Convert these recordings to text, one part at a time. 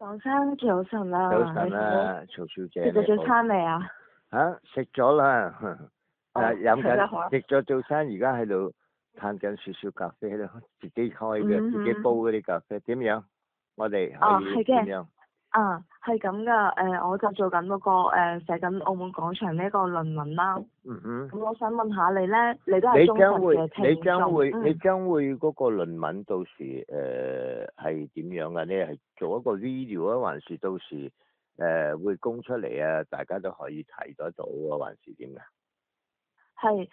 黃生早晨啊，早晨啊，曹小姐食咗早餐未啊？食咗啦，飲緊好啊食咗早餐，而家喺度嘆緊少少咖啡咯，自己開嘅，自己煲嗰啲咖啡，點樣？我哋可以點樣？係咁噶，我就做緊嗰個寫緊澳門廣場呢個論文啦。咁我想問下你咧，你都係忠實嘅聽眾。你將會嗰個論文到時係點樣啊？你係做一個 video 啊，還是到時會供出嚟啊？大家都可以睇得到啊，還是點㗎？係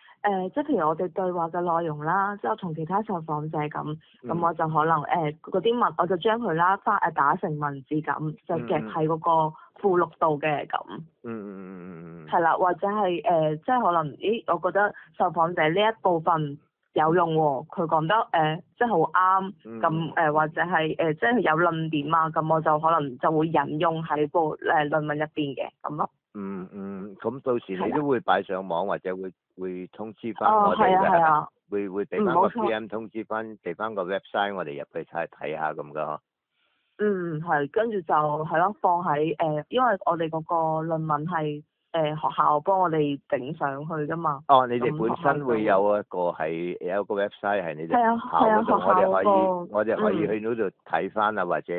即係譬如我哋對話嘅內容啦，即係我同其他受訪者咁，我就可能嗰啲文我就將佢啦打成文字咁，就夾喺嗰個附錄度嘅咁。係啦，或者係即係可能，我覺得受訪者呢一部分有用喎，佢講得即係好啱，咁或者係即係有論點啊，咁我就可能就會引用喺部論文入邊嘅咁咯。咁到時你都會擺上網，或者會通知翻我哋嘅，係啊，會俾翻個 PM 通知翻，俾翻個 website 我哋入去睇下咁噶。係，跟住就係咯，放喺因為我哋嗰個論文係學校幫我哋整上去噶嘛。哦，你哋本身會有一個個 website 係你哋學校嗰度，我哋可以去嗰度睇翻啊，或者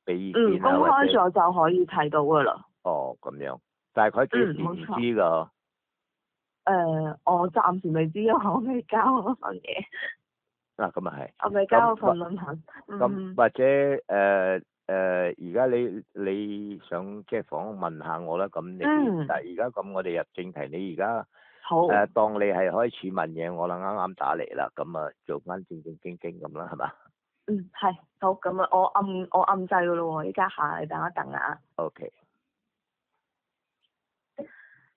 俾意見啊，公開咗就可以睇到噶啦。哦，咁樣，大概幾時唔知噶？我暫時未知，因為我未交嗰份嘢。咁啊係。我未交嗰份論文。咁或者而家你想即係訪問下我啦，咁你但係而家咁我哋入正題，你而家好當你係開始問嘢，我啱啱打嚟啦，咁啊做翻正正經經咁啦，係嘛？係好，咁啊我暗掣噶咯喎，依家下你等一等啊。OK。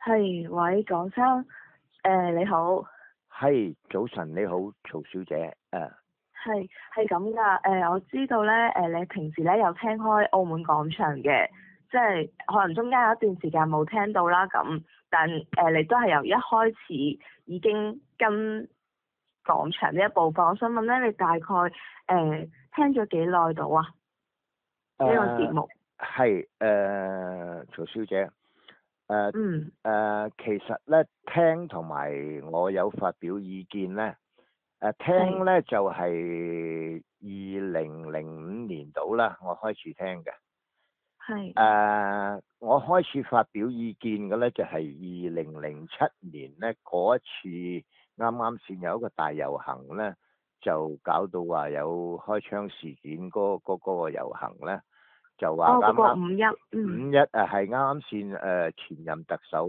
係，喂，廣生，你好。係，早晨你好，曹小姐。係咁噶，我知道咧，你平時咧有聽開澳門廣場嘅，即係可能中間有一段時間冇聽到啦咁，但你都係由一開始已經跟廣場呢一部分。我想問咧，你大概聽咗幾耐到啊？呢個節目係曹小姐。其實咧聽同埋我有發表意見咧，聽咧就係2005年到啦，我開始聽嘅。我開始發表意見嘅咧就係2007年咧嗰一次啱啱先有一個大遊行咧，就搞到話有開槍事件嗰個遊行咧。就話啱啱5·1係啱啱先前任特首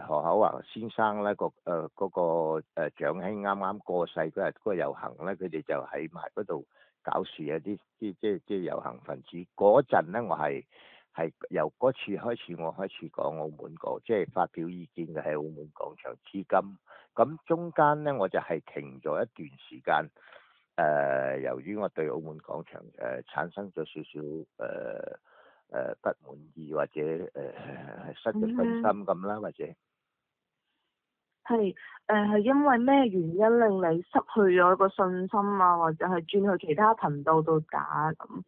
何厚鏵先生咧嗰個長兄啱啱過世嗰日嗰個遊行咧，佢哋就喺埋嗰度搞事啊！啲即遊行分子嗰陣咧，我係由嗰次開始，我開始講澳門即係發表意見嘅喺澳門廣場至今。咁中間咧我就係停咗一段時間。由於我對澳門廣場產生咗少少不滿意，或者失咗信心咁啦，或者係因為咩原因令你失去咗個信心啊？或者係轉去其他頻道度打咁？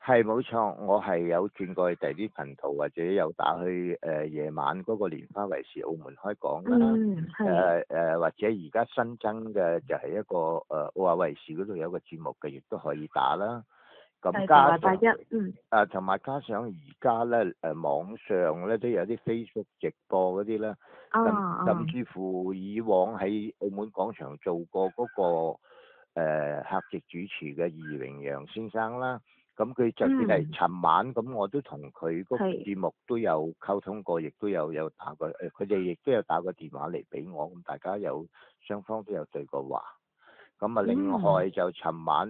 係冇錯，我係有轉過去第啲頻道，或者有打去夜晚嗰個蓮花衛視澳門開講啦。或者而家新增嘅就係一個澳亞衛視嗰度有個節目嘅，亦都可以打啦。咁加上同埋加上而家咧網上咧都有啲 Facebook 直播嗰啲啦。甚至乎以往喺澳門廣場做過嗰個客席主持嘅易榮陽先生啦。咁佢就算係尋晚咁，我都同佢嗰個節目都有溝通過，亦都有打過佢哋亦都有打過電話嚟俾我，咁大家雙方都有對過話。咁啊，另外就尋晚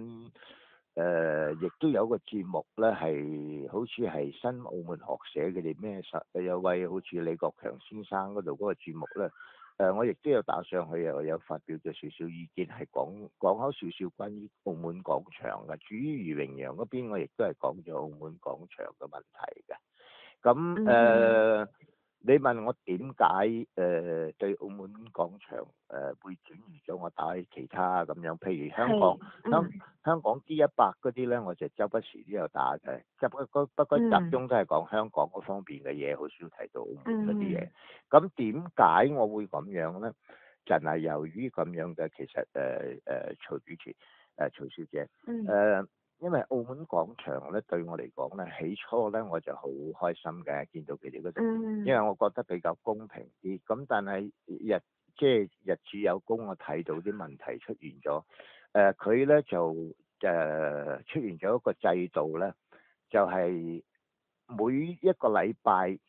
亦都有個節目咧，係好似係新澳門學社佢哋咩有位好似李國強先生嗰度嗰個節目咧。我亦都有打上去，又有發表咗少少意見，係講開少少關於澳門廣場嘅。至於余榮陽嗰邊，我亦都係講咗澳門廣場嘅問題嘅。咁你問我點解對澳門廣場會轉移咗我打去其他咁樣？譬如香港香港 D100嗰啲咧，我就周不時都有打嘅，不過集中都係講香港嗰方面嘅嘢，好少提到澳門嗰啲嘢。咁點解我會咁樣咧？就係由於咁樣嘅，其實曹主持曹小姐因為澳門廣場咧對我嚟講咧，起初咧我就好開心嘅，見到佢哋嗰度，因為我覺得比較公平啲。咁但係即係日子有功，我睇到啲問題出現咗。佢咧就出現咗一個制度咧，就係每一個禮拜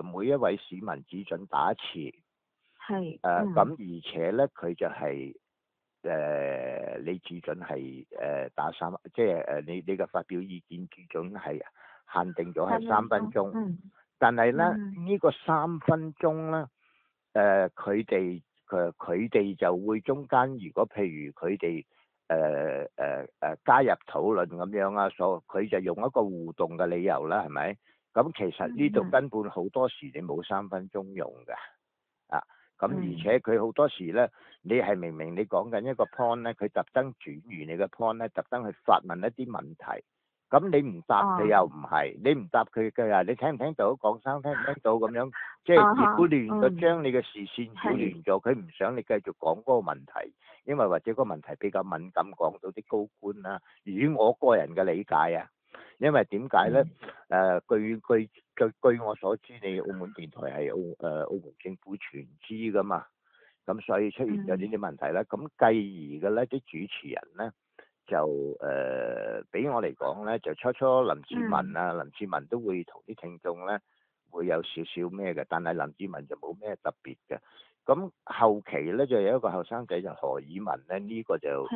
每一位市民只准打一次。係。咁而且咧佢就係。你只准係打3，即係你嘅發表意見只准係限定咗係3分鐘。但係咧呢個3分鐘咧，佢哋就會中間，如果譬如佢哋加入討論咁樣啊，佢就用一個互動嘅理由啦，係咪？咁其實呢度根本好多時你冇3分鐘用嘅啊。咁而且佢好多時咧，你係明明你講緊一個 point 咧，佢特登轉移你嘅 point 咧，特登去發問一啲問題。咁你唔答佢又唔係，你唔答佢嘅呀，你聽唔聽到？講生聽唔聽到咁樣，即係亦都亂咗，將你嘅視線擾亂咗。佢唔想你繼續講嗰個問題，因為或者個問題比較敏感，講到啲高官啦。以我個人嘅理解啊，因為點解咧？據我所知，你澳門電台係澳門政府全資噶嘛，咁所以出現咗呢啲問題啦。咁繼而嘅咧，啲主持人咧就俾我嚟講咧，就初林志文啊，林志文都會同啲聽眾咧會有少少咩嘅，但係林志文就冇咩特別嘅。咁後期咧就有一個後生仔就何以文咧，呢個就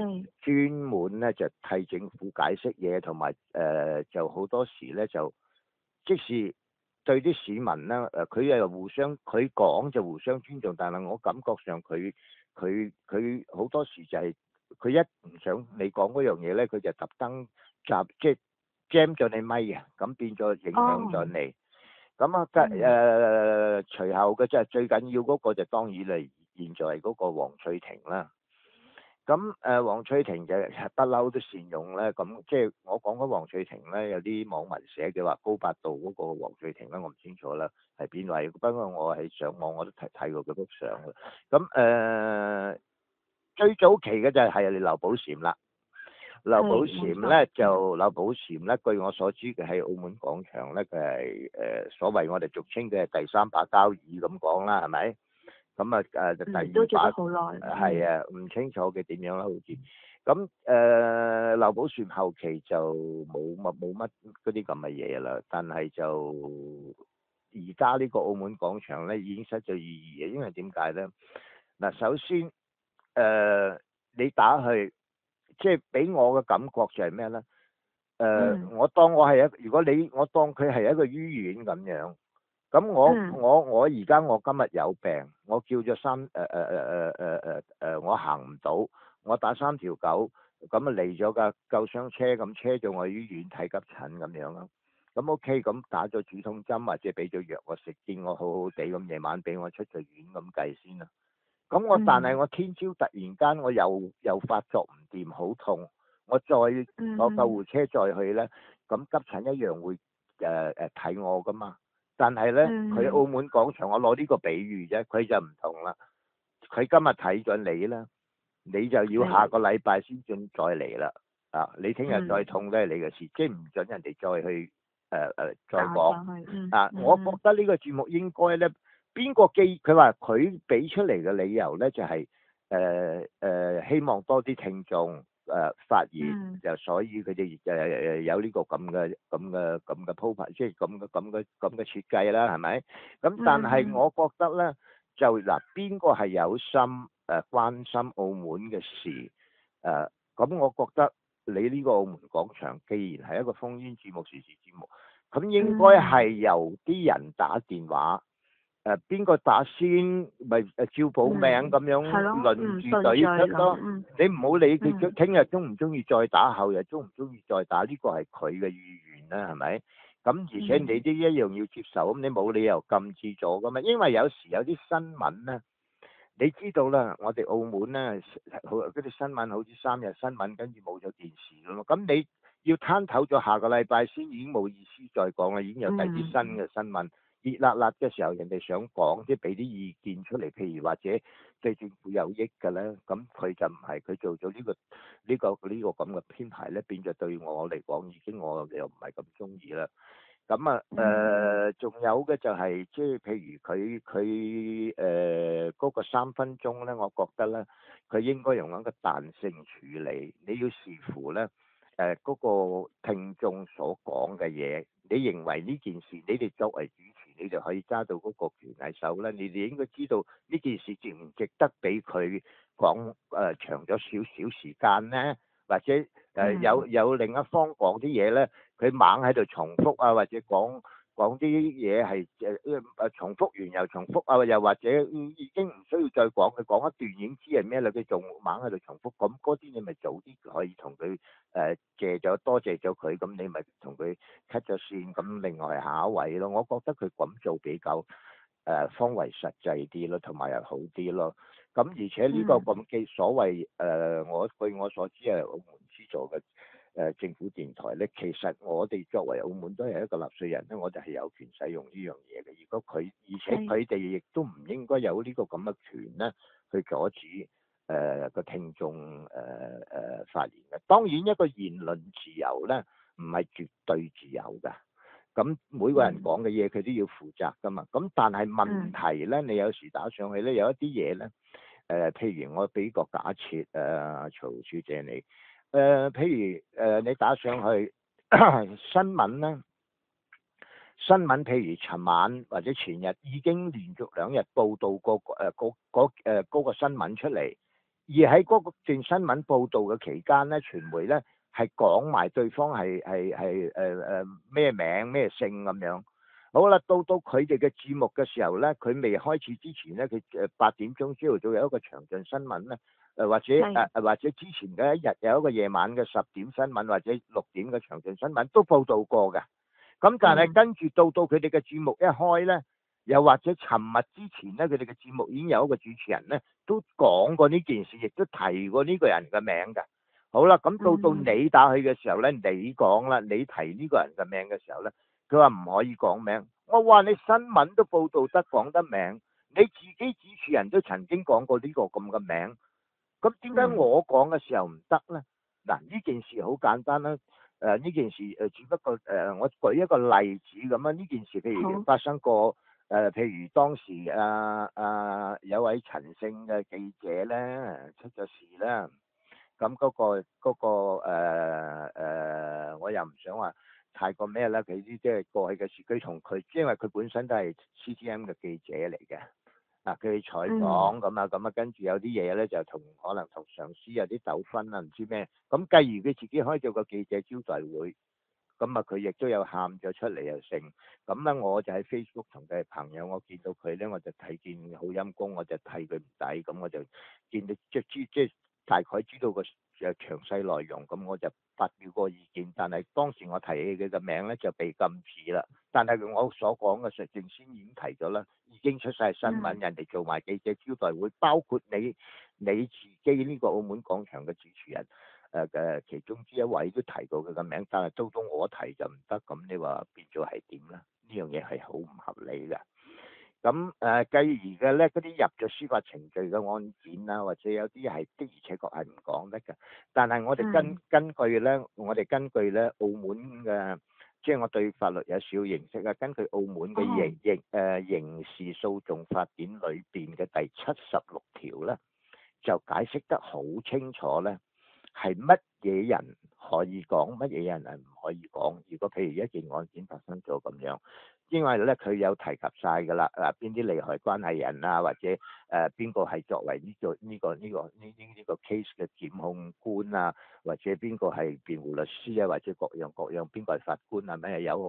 專門咧就替政府解釋嘢，同埋就好多時咧就即使對啲市民咧佢又佢講就互相尊重，但係我感覺上佢好多時就係佢一唔想你講嗰樣嘢咧，佢就特登即係 jam 咗你咪啊，咁變咗影響咗你。咁啊隨後嘅即係最緊要嗰個就當然係現在嗰個黃翠婷啦。咁黃翠婷就不嬲都善用咧，咁即係我講緊黃翠婷咧，有啲網民寫嘅話高八度嗰個黃翠婷咧，我唔清楚啦，係邊位？不過我喺上網我都睇過佢幅相嘅。咁最早期嘅就係劉寶蟾啦。劉寶蟾咧據我所知嘅喺澳門廣場咧，佢係所謂我哋俗稱嘅第3把交椅咁講啦，係咪？咁第2把係啊，唔清楚嘅點樣啦，好似咁劉寶蟾後期就冇乜嗰啲咁嘅嘢啦，但係就而家呢個澳門廣場咧已經失咗意義嘅，因為點解咧？嗱，首先你打去。即係俾我嘅感覺就係咩咧？我當如果我當佢係一個醫院咁樣，咁我而家我今日有病，我叫咗我行唔到，我打3條9，咁啊嚟咗架救傷車，咁車咗我去醫院睇急診咁樣咯。咁 OK，咁打咗止痛針或者俾咗藥我食，見我好好地，咁夜晚俾我出咗院咁計先啦。咁但係我聽朝突然間我又發作唔掂，好痛，我再攞救護車再去咧，咁急診一樣會睇我噶嘛。但係咧，佢澳門廣場，我攞呢個比喻啫，佢就唔同啦。佢今日睇咗你啦，你就要下個禮拜先再嚟啦。你聽日再痛都係你嘅事，即係唔准人哋再去再講。我覺得呢個節目應該咧。邊個佢話佢俾出嚟嘅理由咧，就係希望多啲聽眾發言，就所以佢哋有呢個咁嘅鋪排，即係咁嘅設計啦，係咪？咁但係我覺得咧，就嗱邊個係有心關心澳門嘅事咁我覺得你呢個澳門廣場，既然係一個烽煙節目、時事節目，咁應該係由啲人打電話。邊個打先咪照報名咁樣輪住隊出咯。你唔好理佢聽日中唔中意再打，後日中唔中意再打，呢個係佢嘅意願啦，係咪？咁而且你都一樣要接受，咁你冇理由禁止咗噶嘛。因為有時有啲新聞咧，你知道啦，我哋澳門咧，好嗰啲新聞好似3日新聞，跟住冇咗電視噶嘛。咁你要攤透咗下個禮拜先，已經冇意思再講啦，已經有第啲新嘅新聞。熱辣辣嘅時候，人哋想講，即係俾啲意見出嚟，譬如或者對政府有益嘅咧，咁佢就唔係，佢做咗呢個咁嘅編排咧，變咗對我嚟講，已經我又唔係咁中意啦。咁啊仲有嘅就係即係譬如佢嗰個3分鐘咧，我覺得咧，佢應該用一個彈性處理，你要視乎咧嗰個聽眾所講嘅嘢，你認為呢件事，你哋作為主持，你就可以揸到嗰個權喺手咧，你哋應該知道呢件事值唔值得俾佢講長咗少少時間咧，或者有另一方講啲嘢咧，佢猛喺度重複啊，或者講啲嘢係重複完又重複啊，又或者已經唔需要再講，佢講一段已經知係咩啦，佢仲猛喺度重複，咁嗰啲你咪早啲可以同佢多謝咗佢，咁你咪同佢 cut 咗線，咁另外下一位咯。我覺得佢咁做比較方為實際啲咯，同埋又好啲咯。咁而且呢個咁嘅所謂據我所知係澳門資助嘅政府電台咧，其實我哋作為澳門都係一個納稅人咧，我哋係有權使用呢樣嘢嘅。如果而且佢哋亦都唔應該有呢個咁嘅權咧，去阻止個聽眾發言嘅。當然一個言論自由咧，唔係絕對自由㗎。咁每個人講嘅嘢佢都要負責㗎嘛。咁但係問題咧，你有時打上去咧，有一啲嘢咧，譬如我俾個假設曹小姐你。譬如你打上去新聞咧，新聞譬如尋晚或者前日已經連續2日報導過嗰個新聞出嚟，而喺嗰段新聞報導嘅期間咧，傳媒咧係講埋對方係咩名咩姓咁樣。好啦，到佢哋嘅節目嘅時候咧，佢未開始之前咧，佢8點鐘朝頭早有一個詳盡新聞咧。或者之前嘅一日有一個夜晚嘅10點新聞或者6點嘅詳盡新聞都報導過嘅。咁但係跟住到佢哋嘅節目一開咧，又或者尋日之前咧，佢哋嘅節目已經有一個主持人咧都講過呢件事，亦都提過呢個人嘅名嘅。好啦，咁到你打去嘅時候咧，你講啦，你提呢個人嘅名嘅時候咧，佢話唔可以講名。我話你新聞都報導得講得名，你自己主持人都曾經講過呢個咁嘅名。咁點解我講嘅時候唔得呢？嗱，呢件事好簡單啦。呢件事只不過我舉一個例子咁啊。呢件事譬如發生過譬如當時有位陳姓嘅記者咧出咗事啦。咁嗰個我又唔想話太過咩啦。佢啲即係過去嘅事，佢同佢因為佢本身都係 CTM 嘅記者嚟嘅。佢採訪咁啊，跟住有啲嘢咧就可能同上司有啲糾紛啊，唔知咩。咁繼而佢自己開咗個記者招待會，咁啊佢亦都有喊咗出嚟又成。咁咧我就喺 Facebook 同佢朋友，我見到佢咧，我就睇見好陰公，我就替佢唔抵。咁我就見到即係大概知道個詳細內容，咁我就發表個意見。但係當時我提起佢嘅名咧就被禁止啦。但係我所講嘅實證先已經提咗啦，已經出晒新聞，人哋做埋記者招待會，包括你自己呢個澳門廣場嘅主持人其中之一位都提到佢嘅名，但係到我提就唔得。咁你話變咗係點咧？呢樣嘢係好唔合理嘅。咁繼而嘅咧，嗰啲入咗司法程序嘅案件啦，或者有啲係的而且確係唔講得嘅。但係我哋根據咧澳門嘅，即係我對法律有少少認識啊。根據澳門嘅刑事訴訟法典裏邊嘅第76條咧，就解釋得好清楚咧，係乜嘢人可以講，乜嘢人係唔可以講。如果譬如一件案件發生咗咁樣，因為咧佢有提及晒㗎啦，邊啲利害關係人啊，或者邊個係作為呢個 case 嘅檢控官啊，或者邊個係辯護律師啊，或者各樣邊個係法官啊，咩有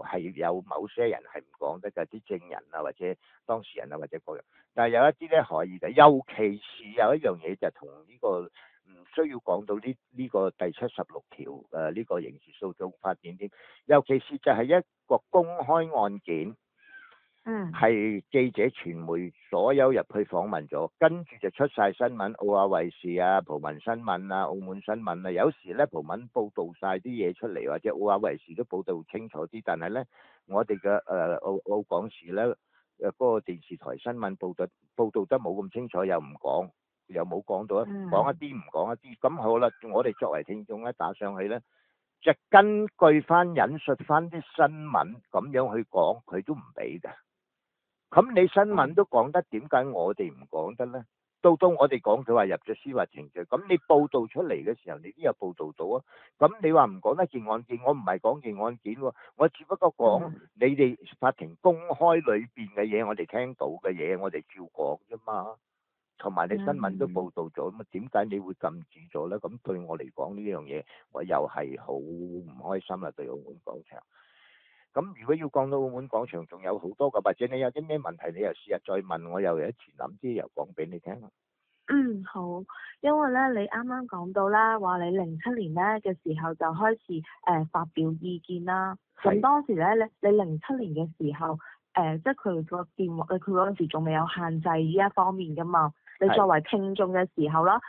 某些人係唔講得㗎，啲證人啊，或者當事人啊，或者各樣。但係有一啲咧可以嘅，尤其是有一樣嘢就同呢個唔需要講到呢個第76條呢個刑事訴訟法典添，尤其是就係一個公開案件。係記者傳媒所有入去訪問咗，跟住就出晒新聞，澳亞衛視啊、葡文新聞啊、澳門新聞啊，有時咧葡文報導晒啲嘢出嚟，或者澳亞衛視都報導清楚啲，但係咧我哋嘅澳廣視咧嗰個電視台新聞報導得冇咁清楚，又唔講，又冇講到講一啲唔講一啲，咁好啦，我哋作為聽眾咧打上去咧，就根據翻引述翻啲新聞咁樣去講，佢都唔俾㗎。咁你新聞都講得，點解我哋唔講得呢？到我哋講，佢話入咗司法程序，咁你報導出嚟嘅時候，你都有報導到啊。咁你話唔講得件案件，我唔係講件案件喎，我只不過講你哋法庭公開裏邊嘅嘢，我哋聽到嘅嘢，我哋照講啫嘛。同埋你新聞都報導咗，咁點解你會禁止咗呢？咁對我嚟講呢樣嘢，我又係好唔開心啦，對澳門廣場。咁如果要講到澳門廣場，仲有好多個，或者你有啲咩問題，你又試下再問我，又有一次諗啲又講俾你聽。好，因為咧你啱啱講到啦，話你07年咧嘅時候就開始發表意見啦。咁當時咧你07年嘅時候，即係佢個電話，佢嗰陣時仲未有限制呢一方面噶嘛。你作為聽眾嘅時候啦，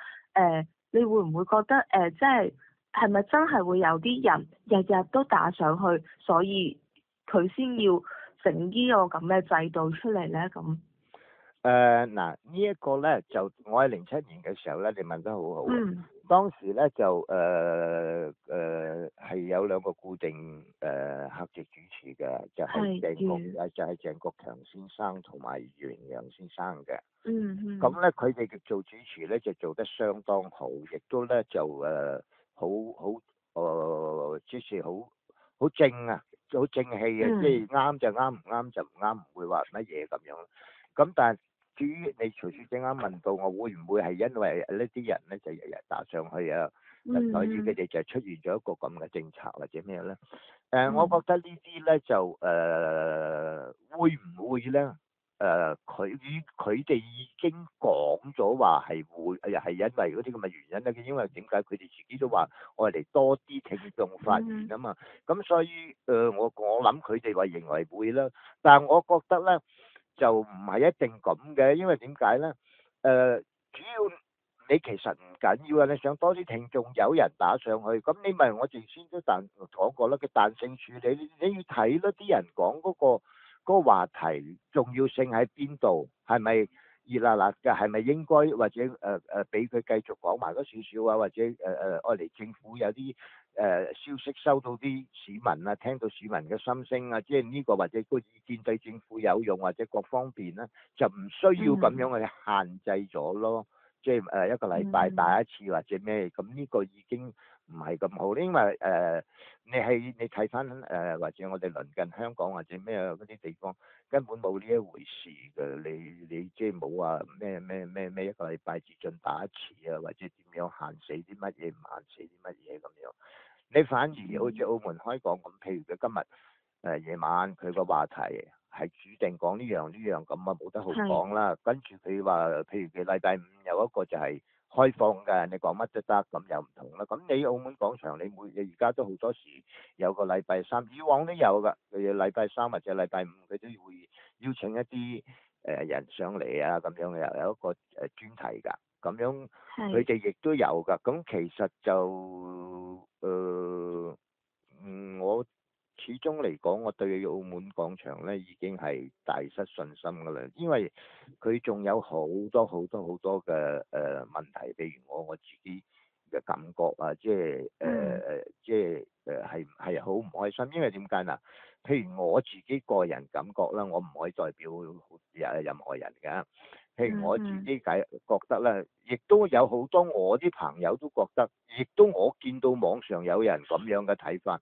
你會唔會覺得即係咪真係會有啲人日日都打上去，所以佢先要整呢個咁嘅制度出嚟咧？咁嗱，呢一個咧就我喺07年嘅時候咧，你問得好好。當時咧就係有兩個固定客席主持嘅，就係鄭國強先生同埋袁楊先生嘅。咁咧佢哋嘅做主持咧就做得相當好，亦都咧就即係好正啊，好正氣嘅，即係啱就啱，唔啱就唔啱，唔會話乜嘢咁樣。咁但係至於你徐小姐啱問到我會唔會係因為呢啲人咧就日日打上去啊，所以佢哋就出現咗一個咁嘅政策或者咩咧？我覺得呢啲咧就會唔會咧？佢哋已經講咗話係會，係因為嗰啲咁嘅原因咧。因為點解佢哋自己都話我哋多啲聽眾發言啊嘛。咁所以我諗佢哋話認為會啦，但係我覺得咧就唔係一定咁嘅，因為點解咧？主要你其實唔緊要啊，你想多啲聽眾，有人打上去，咁你咪我哋先都講過啦，嘅彈性處理，你要睇咯，啲人講嗰個話題重要性喺邊度？係咪熱辣辣嘅？係咪應該或者俾佢繼續講埋嗰少少啊？或者愛嚟政府有啲消息收到啲市民啊，聽到市民嘅心聲啊，即係呢個或者個意見對政府有用或者各方面咧，就唔需要咁樣去限制咗咯。即係一個禮拜打一次或者咩？咁呢個已經唔係咁好，因為你睇翻或者我哋鄰近香港或者咩嗰啲地方根本冇呢一回事嘅，你即係冇話咩一個禮拜至盡打一次啊，或者點樣限死啲乜嘢，唔限死啲乜嘢咁樣。你反而好似澳門開講咁，譬如佢今日夜晚佢個話題係注定講呢樣咁啊，冇得好講啦。跟住佢話，譬如佢禮拜五有一個就係開放嘅，你講乜都得，咁又唔同啦。咁你澳門廣場你而家都好多時有個禮拜三，以往都有㗎。佢禮拜三或者禮拜五佢都會邀請一啲人上嚟啊，咁樣又有一個專題㗎。咁樣佢哋亦都有㗎。咁其實就我始終嚟講，我對澳門廣場咧已經係大失信心㗎啦，因為佢仲有好多嘅問題，譬如我自己嘅感覺啊，係好唔開心，因為點解嗱？譬如我自己個人感覺啦，我唔可以代表任何人㗎。譬如我自己覺得咧，亦都有好多我啲朋友都覺得，亦都我見到網上有人咁樣嘅睇法。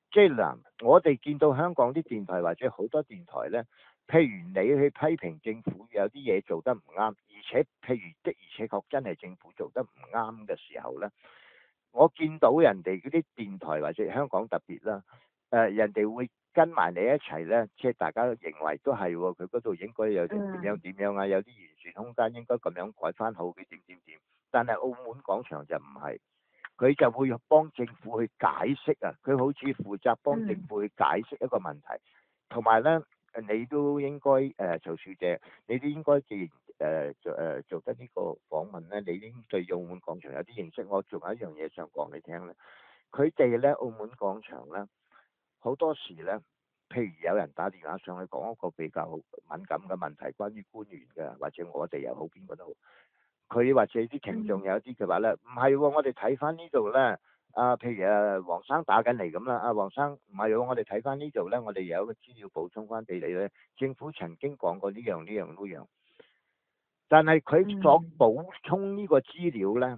即係嗱，我哋見到香港啲電台或者好多電台咧，譬如你去批評政府有啲嘢做得唔啱，而且譬如的而且確真係政府做得唔啱嘅時候咧，我見到人哋嗰啲電台或者香港特別啦，人哋會跟埋你一齊咧，即係大家認為都係喎，佢嗰度應該有點樣啊，有啲完善空間應該咁樣改翻好嘅點。但係澳門廣場就唔係，佢就會幫政府去解釋啊，佢好似負責幫政府去解釋一個問題，同埋咧你都應該曹小姐，你都應該既然做得呢個訪問咧，你已經對澳門廣場有啲認識。我仲有一樣嘢想講你聽咧，佢哋咧澳門廣場咧好多時咧，譬如有人打電話上去講一個比較敏感嘅問題，關於官員嘅，或者我哋又好邊個都好，佢或者啲聽眾有啲嘅話咧，唔係喎，我哋睇翻呢度咧，譬如黃生打緊嚟咁啦，黃生唔係喎，我哋睇翻呢度咧，我哋有一個資料補充翻俾你咧，政府曾經講過呢樣呢樣嗰樣，但係佢所補充呢個資料咧，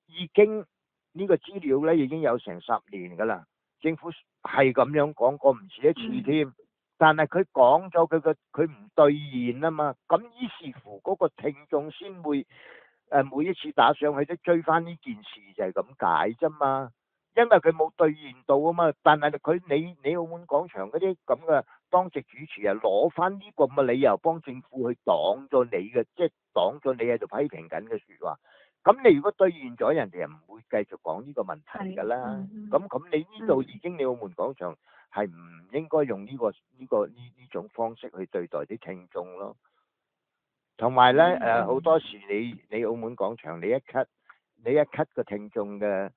已經呢個資料咧已經有成10年㗎啦，政府係咁樣講過唔止一次添，但係佢講咗佢唔兌現啊嘛，咁於是乎嗰個聽眾先會每一次打上去都追翻呢件事就係咁解啫嘛，因為佢冇兌現到啊嘛，但係你澳門廣場嗰啲咁嘅當值主持人攞翻呢個咁嘅理由幫政府去擋咗你嘅，即係擋咗你喺度批評緊嘅説話。咁你如果兌現咗，人哋又唔會繼續講呢個問題㗎啦。咁你呢度已經你澳門廣場係唔應該用呢種方式去對待啲聽眾咯。同埋咧好多時你澳門廣場你一 cut 個聽眾嘅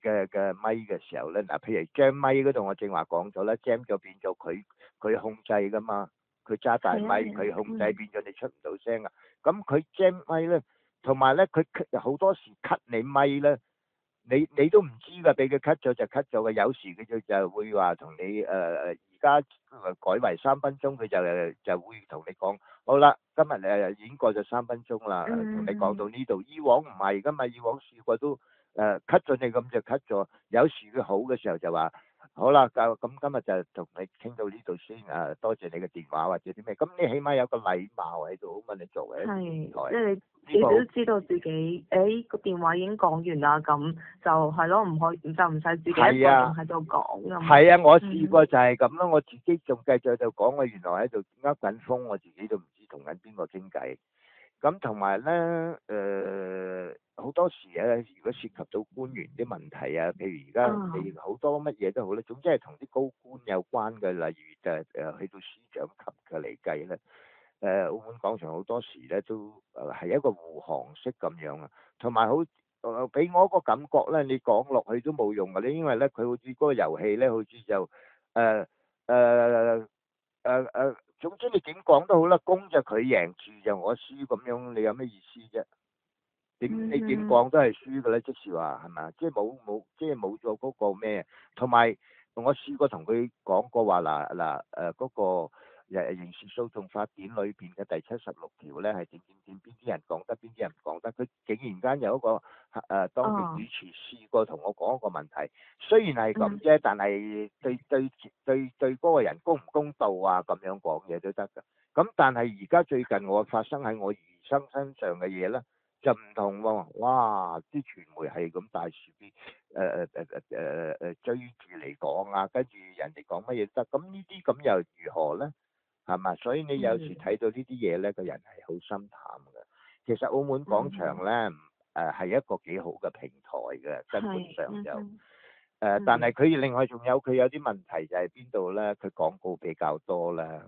咪嘅時候咧，嗱譬如 jam 咪嗰度我正話講咗啦，jam 咗變咗佢控制㗎嘛，佢揸大咪佢控制變咗你出唔到聲啊。咁佢 jam 咪咧。同埋咧，佢好多時 cut 你咪咧，你都唔知㗎，俾佢 cut 咗就 cut 咗嘅。有時佢就會話同你而家改為3分鐘，佢就會同你講，好啦，今日已經過咗3分鐘啦，同你講到呢度。以往唔係㗎嘛，以往試過都cut 咗你咁就 cut 咗。有時佢好嘅時候就話，好啦，咁今日就同你傾到呢度先，多謝你嘅電話或者啲咩，咁你起碼有個禮貌喺度啊嘛，你作為一個電台，即係你都知道自己，個電話已經講完啦，咁就係咯，就唔使自己一個人喺度講咁。係啊，我試過就係咁咯，我自己仲繼續就講，我原來喺度噏緊風，我自己都唔知同緊邊個傾偈。咁同埋咧，好多時咧，如果涉及到官員啲問題啊，譬如而家你好多乜嘢都好咧，總之係同啲高官有關嘅，例如就係去到司長級嘅嚟計咧，澳門廣場好多時咧都係一個護航式咁樣啊，同埋好俾我一個感覺咧，你講落去都冇用嘅咧，因為咧佢好似嗰個遊戲咧，好似就誒誒總之你點講都好啦，公就佢贏，住就我輸咁樣，你有咩意思啫？你點講都係輸嘅咧，即是話係咪？即係冇咗嗰個咩？同埋我試過同佢講過話嗱嗰個刑事訴訟法典裏邊嘅第76條咧係點，邊啲人講得，邊啲人唔講得。佢竟然間有一個當值主持試過同我講一個問題，雖然係咁啫，但係對嗰個人公唔公道啊咁樣講嘢都得㗎。咁但係而家最近我發生喺我兒生身上嘅嘢咧，就唔同喎，哇！啲傳媒係咁大樹邊追住嚟講啊，跟住人哋講乜嘢得，咁呢啲咁又如何咧？係嘛？所以你有時睇到呢啲嘢咧，個人係好心淡嘅。其實澳門廣場咧，係一個幾好嘅平台嘅，根本上就但係佢另外仲有佢有啲問題就係邊度咧？佢廣告比較多啦。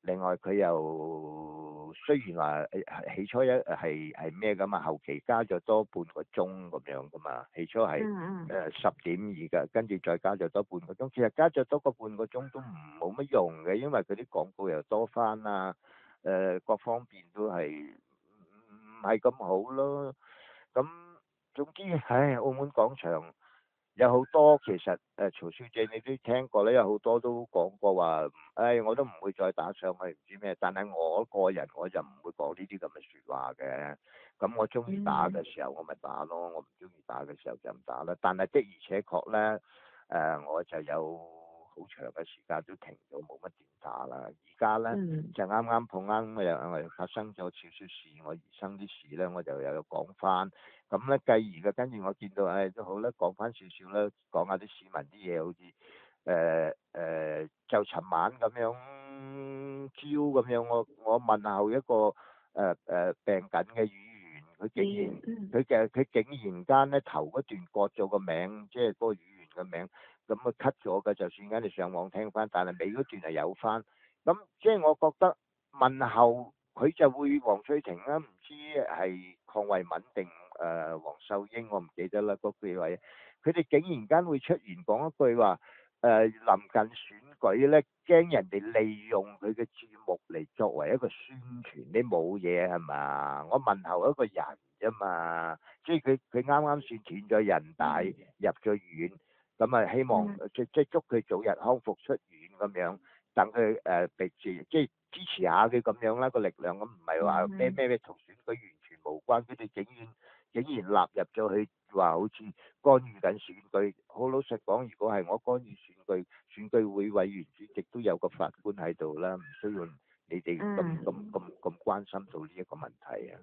另外佢又雖然話起初係咩咁啊，後期加咗多半個鐘咁樣噶嘛，起初係10點而家，跟住再加咗多半個鐘，其實加咗多個半個鐘都冇乜用嘅，因為佢啲廣告又多翻啦，各方面都係唔係咁好咯。咁總之，唉，澳門廣場有好多其實曹小姐你都聽過咧，有好多都講過話，我都唔會再打上去唔知咩，但係我個人我就唔會講呢啲咁嘅説話嘅。咁我中意打嘅時候我咪打咯，我唔中意打嘅時候就唔打啦。但係的而且確咧，我就有好長嘅時間都停咗冇乜點打啦。而家咧就啱啱碰啱又發生咗少少事，我兒生啲事咧，我就又講翻。咁咧繼而嘅，跟住我見到都好啦，講翻少少啦，講下啲市民啲嘢，好似就尋晚咁樣朝咁樣，我問候一個病緊嘅議員佢竟然間咧頭嗰段割咗個名，即係嗰個語言嘅名，咁啊 cut 咗嘅，就算而家你上網聽翻，但係尾嗰段係有翻。咁即係我覺得問候佢就會黃翠婷啦，唔知係鄺慧敏定黃秀英，我唔記得啦嗰幾位，佢哋竟然間會出現講一句話。臨近選舉咧，驚人哋利用佢嘅節目嚟作為一個宣傳，你冇嘢係嘛？我問候一個人啫嘛，即係佢啱啱先斷咗人大入咗院，咁啊希望即祝佢早日康復出院咁樣，等佢被即係支持下佢咁樣啦個力量，咁唔係話咩同選舉完全無關，佢哋竟然納入咗去。話好似干預緊選舉，好老實講，如果係我干預選舉會委員主席都有個法官喺度啦，唔需要你哋咁關心到呢一個問題啊。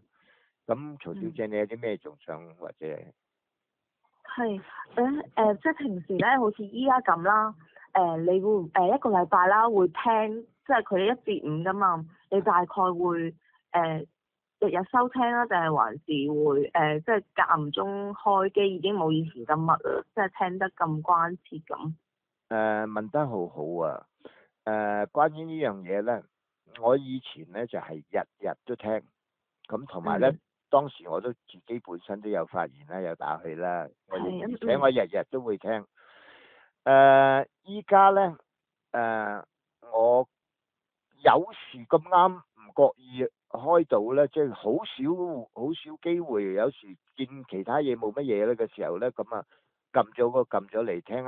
咁曹小姐，你有啲咩仲想或者係即係平時咧，好似依家咁啦，你會一個禮拜啦會聽，即係佢1至5噶嘛，你大概會日日收聽啦，定係還是會即係間唔中開機，已經冇以前咁密啦，即係聽得咁關切咁。問得好好啊！關於呢樣嘢咧，我以前咧就係日日都聽，咁同埋咧當時我都自己本身都有發言啦，有打氣啦，而且我日日都會聽。依家咧我有時咁啱唔覺意開到咧，即係好少機會，有時見其他嘢冇乜嘢咧嘅時候咧，咁啊撳咗嚟聽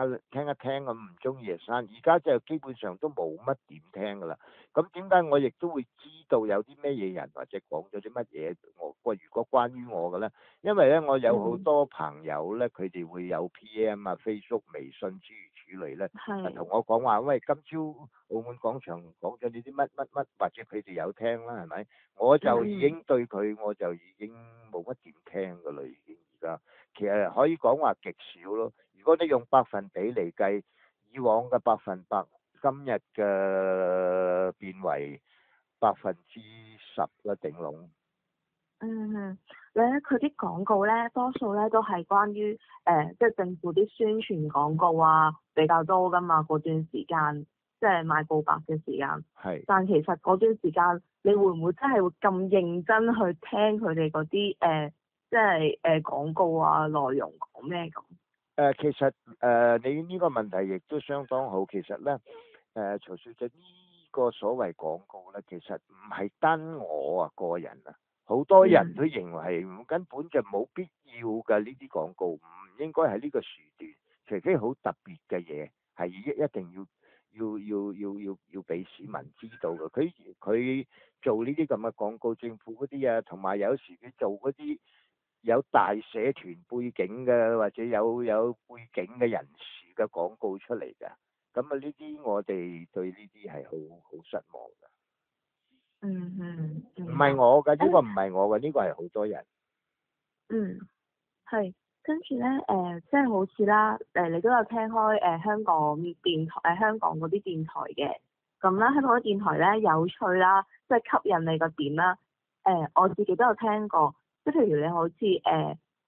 一聽咁，唔中意就刪。而家就基本上都冇乜點聽噶啦。咁點解我亦都會知道有啲咩嘢人或者講咗啲乜嘢？如果關於我嘅咧，因為咧我有好多朋友咧，佢哋會有 PM 啊、Facebook、微信諸如此類咧，同我講話，喂，今朝澳門廣場講咗呢啲乜，或者佢哋有聽啦，係咪？我就已經對佢，我就已經冇乜點聽噶啦，已經而家。其實可以講話極少咯。如果你用百分比嚟計，以往嘅100%，今日嘅變為10%啦，頂籠。佢啲廣告咧，多數咧都係關於即係政府啲宣傳廣告啊比較多噶嘛。嗰段時間即係賣告白嘅時間。係。但其實嗰段時間，你會唔會真係會咁認真去聽佢哋嗰啲即係廣告啊內容講咩咁？其實你呢個問題亦都相當好。其實咧曹小姐，呢個所謂廣告咧，其實唔係單我個人啊。好多人都認為根本就冇必要嘅，呢啲廣告唔應該喺呢個時段，除非好特別嘅嘢係一定要俾市民知道嘅。佢做呢啲咁嘅廣告，政府嗰啲啊，同埋有時佢做嗰啲有大社團背景嘅或者有背景嘅人士嘅廣告出嚟㗎。咁啊呢啲我哋對呢啲係好失望㗎。唔係我嘅，呢個唔係我嘅，呢個係好多人。係。跟住咧，即係好似啦，你都有聽開香港電台香港嗰啲電台嘅，咁啦，香港啲電台咧有趣啦，即係吸引你個點啦。我自己都有聽過，即係譬如你好似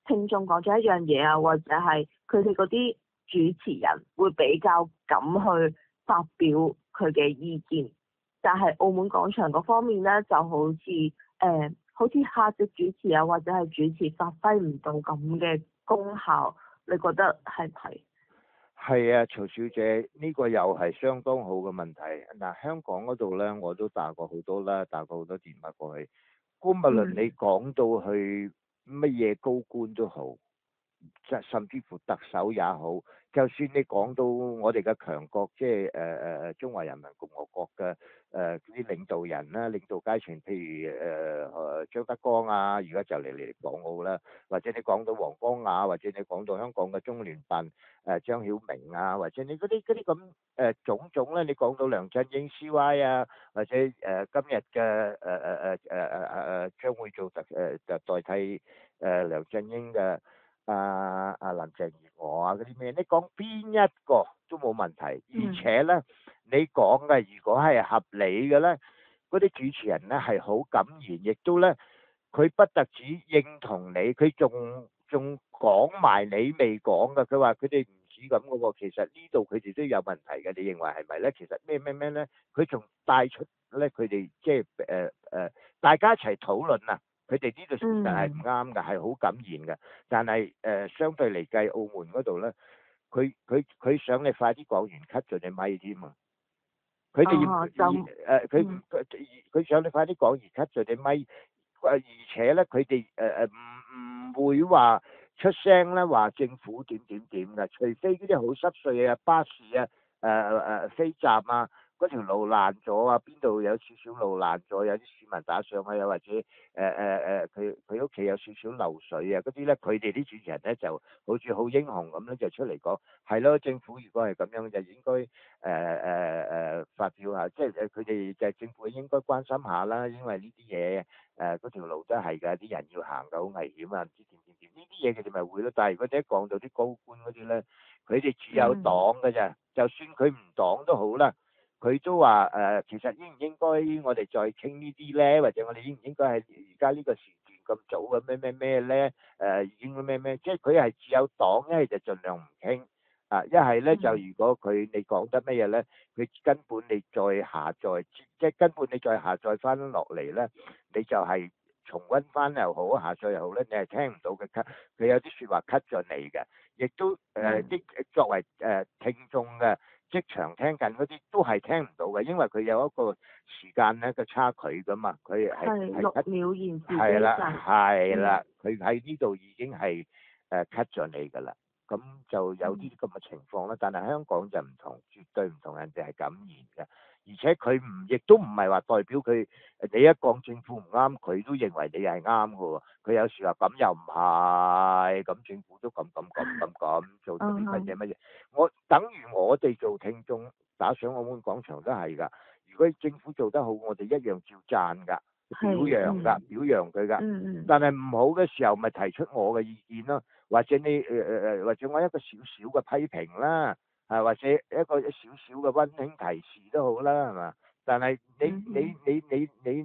聽眾講咗一樣嘢啊，或者係佢哋嗰啲主持人會比較敢去發表佢嘅意見。但係澳門廣場嗰方面咧，就好似客席主持啊，或者係主持發揮唔到咁嘅功效，你覺得係唔係？係啊，曹小姐，呢個又係相當好嘅問題。嗱，香港嗰度咧，我都打過好多電話過去。無論你講到去乜嘢高官都好，甚至乎特首也好，就算你講到我哋嘅強國，即係中華人民共和國嘅啲領導人啦、領導階層，譬如張德江啊，而家就嚟港澳啦，或者你講到黃光亞，或者你講到香港嘅中聯辦張曉明啊，或者你嗰啲咁種種咧，你講到梁振英 CY 啊，或者今日嘅將會做就代替梁振英嘅林鄭月娥啊嗰啲咩，你講邊一個都冇問題。而且咧，你講嘅如果係合理嘅咧，嗰啲主持人咧係好敢言，亦都咧佢不特止認同你，佢仲講埋你未講嘅。佢話佢哋唔止咁嘅喎，其實呢度佢哋都有問題嘅。你認為係咪咧？其實咩咧？佢仲帶出咧，佢哋即係大家一齊討論啊。佢哋呢度事實係唔啱嘅，係好敢言嘅。但係相對嚟計，澳門嗰度咧，佢想你快啲講完 cut 咗你咪添啊！佢哋佢想你快啲講完 cut 咗你咪，而且咧佢哋唔會話出聲咧，話政府點嘅，除非嗰啲好濕碎啊，巴士啊，飛站啊，嗰條路爛咗啊，邊度有少少路爛咗，有啲市民打上去啊，或者佢屋企有少少漏水啊，嗰啲咧佢哋啲主持人咧就好似好英雄咁咧就出嚟講，係咯，政府如果係咁樣就應該發表下，即係佢哋就係政府應該關心下啦，因為呢啲嘢嗰條路都係㗎，啲人要行㗎好危險啊，唔知點呢啲嘢佢哋咪會咯。但係如果你一講到啲高官嗰啲咧，佢哋只有黨㗎咋，就算佢唔黨都好啦，佢都話其實應唔應該我哋再傾呢啲咧，或者我哋應唔應該係而家呢個時段咁早嘅咩咧？已經咩，即係佢係只有黨，一係就盡量唔傾。一係咧就如果你講得乜嘢咧，佢根本你再下載，即係根本你再下載翻落嚟咧，你就係重溫翻又好，下載又好咧，你係聽唔到嘅 cut，佢有啲説話 cut 咗你嘅，亦都啲作為聽眾嘅即場聽緊嗰啲都係聽唔到嘅，因為佢有一個時間咧個差距噶嘛，佢係6秒延時機制，係啦，佢喺呢度已經係cut 咗你噶啦。咁就有啲咁嘅情況啦，但係香港就唔同，絕對唔同，人哋係敢言嘅，而且佢亦都唔係話代表佢你一講政府唔啱，佢都認為你係啱嘅喎。佢有時話咁又唔係，咁政府都咁做到啲乜嘢。等於我哋做聽眾打上澳門廣場都係㗎。如果政府做得好，我哋一樣照讚㗎，表揚佢㗎。但係唔好嘅時候，咪提出我嘅意見咯。或者你或者我一個少少嘅批評啦，或者一個少少嘅溫馨提示都好啦，係嘛？但係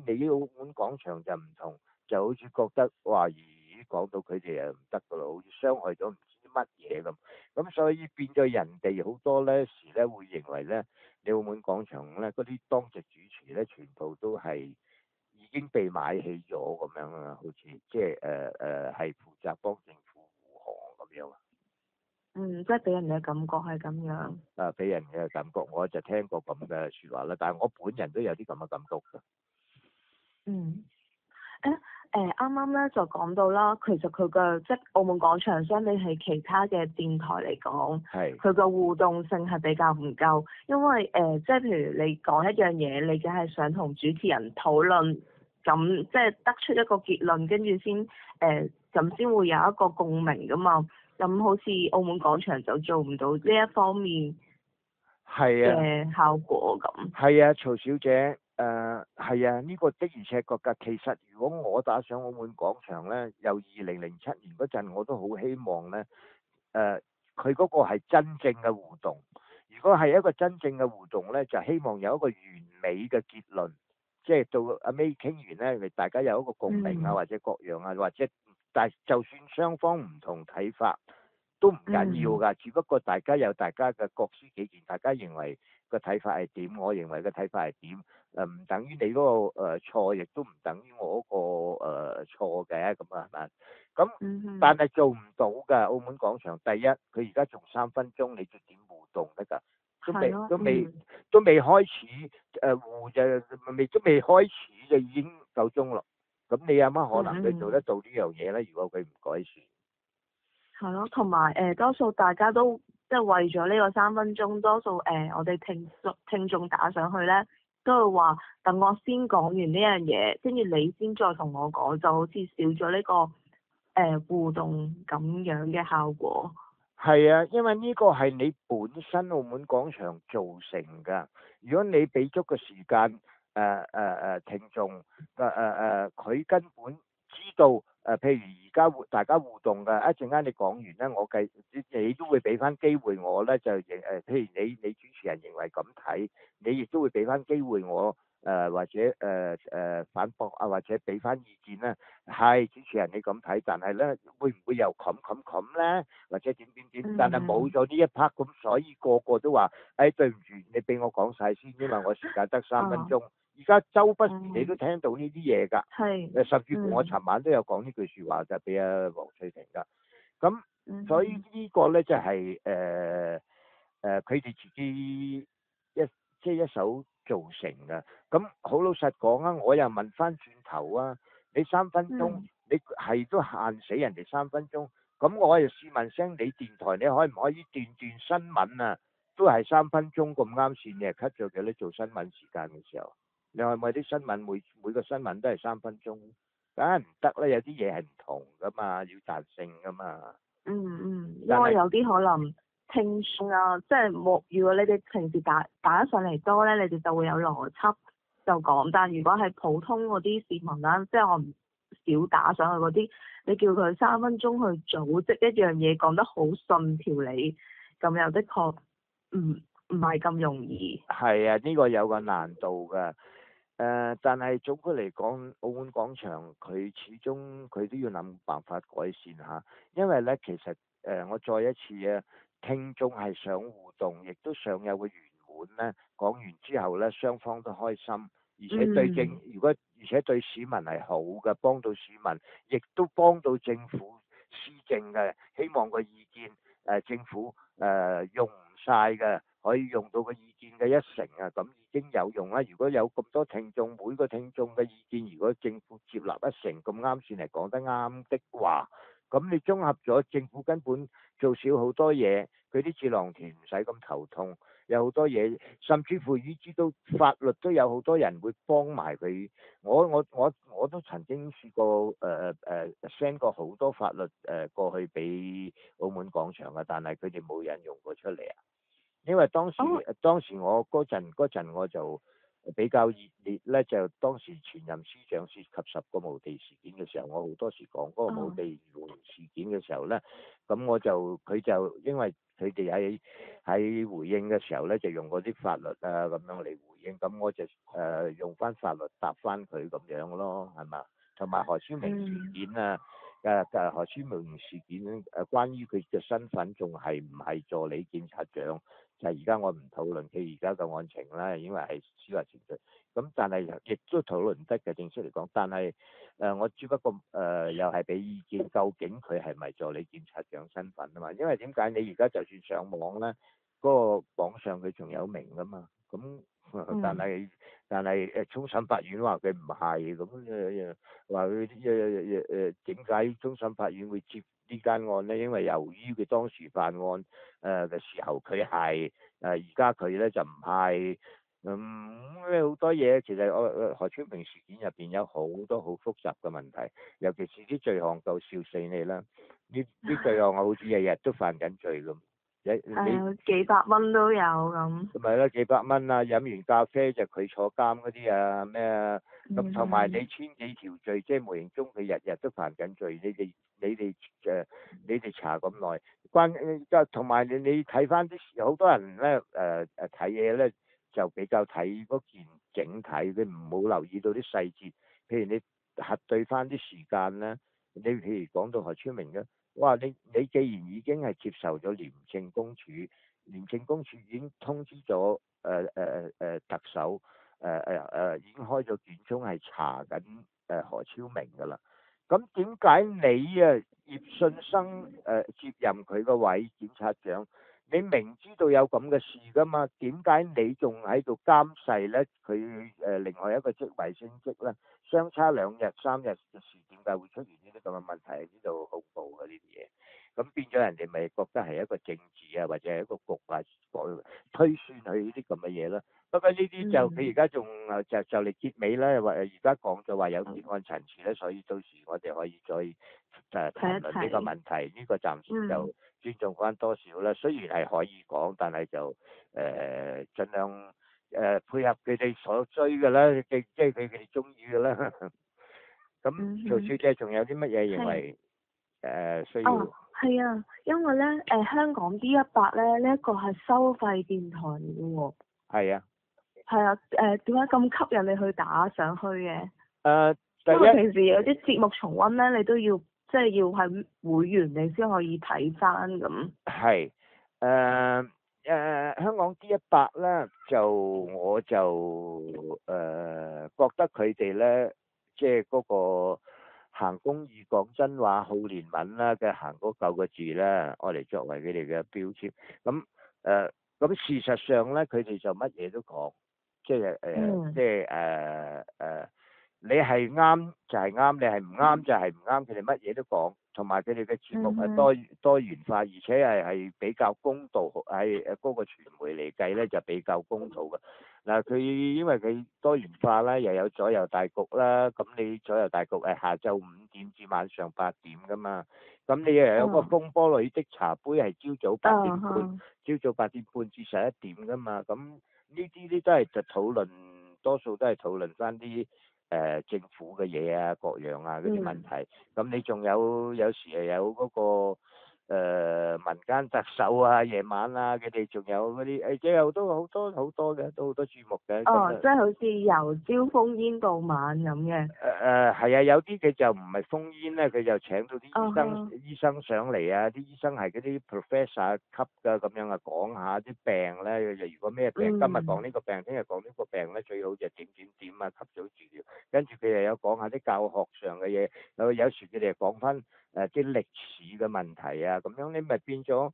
你澳門廣場就唔同，就好似覺得話咦講到佢哋唔得噶咯，好似傷害咗唔知乜嘢咁。咁所以變咗人哋好多咧時咧會認為咧，你澳門廣場咧嗰啲當值主持咧全部都係已經被買起咗咁樣啊，好似即係係負責幫政府咁樣啊，即係俾人嘅感覺係咁樣。俾人嘅感覺，我就聽過咁嘅説話啦。但係我本人都有啲咁嘅感覺㗎。啱啱咧就講到啦，其實佢嘅即係澳門廣場相比起其他嘅電台嚟講，佢嘅互動性係比較唔夠，因為即係譬如你講一樣嘢，你梗係想同主持人討論，咁即係得出一個結論，跟住先咁先會有一個共鳴噶嘛。咁好似澳門廣場就做唔到呢一方面嘅效果咁。係啊，曹小姐，係啊，呢個的而且確㗎。其實如果我打上澳門廣場咧，由2007年嗰陣，我都好希望咧，佢嗰個係真正嘅互動。如果係一個真正嘅互動咧，就希望有一個完美嘅結論，即係到阿 May 傾完咧，大家有一個共鳴啊，或者各樣啊，或者但係就算雙方唔同睇法都唔緊要㗎，只不過大家有大家嘅各抒己見，大家認為個睇法係點，我認為個睇法係點，唔等於你嗰個錯，亦都唔等於我嗰個錯嘅，咁啊係咪？咁但係做唔到㗎，澳門廣場第一，佢而家仲3分鐘，你就點互動得㗎？都未開始都未開始就已經夠鐘咯。咁你有乜可能佢做得到呢樣嘢咧？如果佢唔改善？係咯，同埋多數大家都即係為咗呢個3分鐘，多數我哋聽眾打上去咧，都會話等我先講完呢樣嘢，跟住你先再同我講，就好似少咗呢個互動咁樣嘅效果。係啊，因為呢個係你本身澳門廣場造成㗎。如果你俾足個時間聽眾佢根本知道譬如而家大家互動㗎，一陣間你講完咧，你都會俾翻機會我咧，就譬如你主持人認為咁睇，你亦都會俾翻機會我或者反駁啊，或者俾翻意見啦。係主持人你咁睇，但係咧會唔會又冚咧，或者點點點？但係冇咗呢一 part，咁所以個個都話對唔住，你俾我講晒先，因為我時間得3分鐘。而家周不時你都聽到呢啲嘢㗎，甚至乎我尋晚都有講呢句説話就俾阿黃翠婷㗎。咁所以呢個咧就係佢哋自己即係一手造成嘅。咁好老實講啊，我又問翻轉頭啊，你3分鐘，你係都限死人哋3分鐘，咁我又試問聲，你電台你可唔可以段新聞啊，都係3分鐘咁啱線，你係 cut 咗嘅咧？做新聞時間嘅時候，你係咪啲新聞每個新聞都係3分鐘？梗係唔得啦，有啲嘢係唔同噶嘛，要彈性噶嘛。因為有啲可能聽眾啊，即係冇。如果你哋平時打上嚟多咧，你哋就會有邏輯就講。但如果係普通嗰啲市民啦，即係我唔少打上去嗰啲，你叫佢3分鐘去組織一樣嘢講得好順條理，咁又的確唔係咁容易。係啊，呢個有個難度㗎。但係總括嚟講，澳門廣場佢始終佢都要諗辦法改善下，因為咧其實我再一次啊，聽眾係想互動，亦都想有個圓滿咧，講完之後咧雙方都開心，而且而且對市民係好嘅，幫到市民，亦都幫到政府施政嘅，希望個意見政府用唔晒嘅，可以用到個意見嘅1成啊，咁已經有用啦。如果有咁多聽眾，每個聽眾嘅意見，如果政府接納1成咁啱算係講得啱的話，咁你綜合咗政府根本做少好多嘢，佢啲智囊團唔使咁頭痛，有好多嘢，甚至乎以至到法律都有好多人會幫埋佢。我都曾經試過send 過好多法律過去俾澳門廣場嘅，但係佢哋冇人用過出嚟啊。因為當時我嗰陣我就比較熱烈咧，就當時前任司長涉及10個墓地事件嘅時候，我好多時講嗰個墓地事件嘅時候咧，咁佢就因為佢哋喺回應嘅時候咧，就用嗰啲法律啊咁樣嚟回應，咁我就用翻法律答翻佢咁樣咯，係嘛？同埋何超明事件啊，何超明事件關於佢嘅身份仲係唔係助理檢察長？就係而家我唔討論佢而家嘅案情啦，因為係司法程序。咁但係亦都討論唔得嘅，正式嚟講。但係我只不過又係俾意見，究竟佢係咪助理檢察長身份啊嘛？因為點解你而家就算上網咧，嗰個網上佢仲有名噶嘛？咁但係終審法院話佢唔係，咁話佢點解終審法院會接呢間案呢？因為由於佢當時犯案嘅時候佢係而家佢咧就唔係。好多嘢其實何超明事件入邊有好多好複雜嘅問題，尤其是啲罪行夠笑死你啦！啲罪行好似日日都犯緊罪咁。你幾百蚊都有咁。咪咯，幾百蚊啊！飲完咖啡就佢坐監嗰啲啊咩啊，咁同埋你千幾條罪，即係無形中佢日日都犯緊罪。你哋查咁耐，同埋你睇翻啲好多人咧睇嘢咧就比較睇嗰件整體，你唔好留意到啲細節。譬如你核對翻啲時間咧，你譬如講到何超明嘅。哇！你既然已經係接受咗廉政公署已經通知咗特首已經開咗卷宗係查緊何超明㗎啦。咁點解你葉信生接任佢個位檢察長？你明知道有咁嘅事㗎嘛？點解你仲喺度監視咧？佢另外一個職位升職咧，相差2日3日嘅事，點解會出現呢啲咁嘅問題？呢度恐怖嘅呢啲嘢，咁變咗人哋咪覺得係一個政治啊，或者係一個局啊推算佢呢啲咁嘅嘢啦。不過呢啲就佢而家仲就嚟結尾啦，或而家講咗話有結案陳詞咧，所以到時我哋可以再談論呢個問題。呢個暫時就尊重翻多少啦。雖然係可以講，但係就盡量配合佢哋所追嘅啦，即係佢哋中意嘅啦。咁曹小姐仲有啲乜嘢認為需要？係啊，因為咧香港 D100咧呢一個係收費電台嚟嘅喎。係啊。係啊，點解咁吸引你去打上去嘅？第因為平時有啲節目重溫咧，你都要即係要係會員你先可以睇翻咁。係香港 D100咧，我就覺得佢哋咧，即係嗰個行公義、講真話、好憐憫啦嘅行嗰9個字咧，我嚟作為佢哋嘅標籤。咁咁事實上咧，佢哋就乜嘢都講，即係即係你係啱就係啱，你係唔啱就係唔啱，佢哋乜嘢都講，同埋佢哋嘅節目係多元化，而且係比較公道，係嗰個傳媒嚟計咧就比較公道嘅。嗱，佢因為佢多元化啦，又有左右大局啦，咁你左右大局係下晝5點至晚上8點噶嘛，咁你又有個風波裏的茶杯係朝早8點半，朝早8點半至11點噶嘛，咁呢啲都係就討論，多數都係討論翻啲政府嘅嘢啊，各樣啊嗰啲問題。咁你仲有時又有嗰個民間特首啊，夜晚啊，佢哋仲有嗰啲即係好多嘅，都好多節目嘅。即係好似由朝烽煙到晚咁嘅。係啊，有啲佢就唔係烽煙咧，佢就請到啲醫生上嚟啊，啲醫生係嗰啲 professor 級㗎咁樣啊，講下啲病咧，如果咩病，今日講呢個病，聽日講呢個病咧，最好就點點點啊，及早治療。跟住佢又有講下啲教學上嘅嘢，有時佢哋講翻啲歷史嘅問題啊，咁樣你咪變咗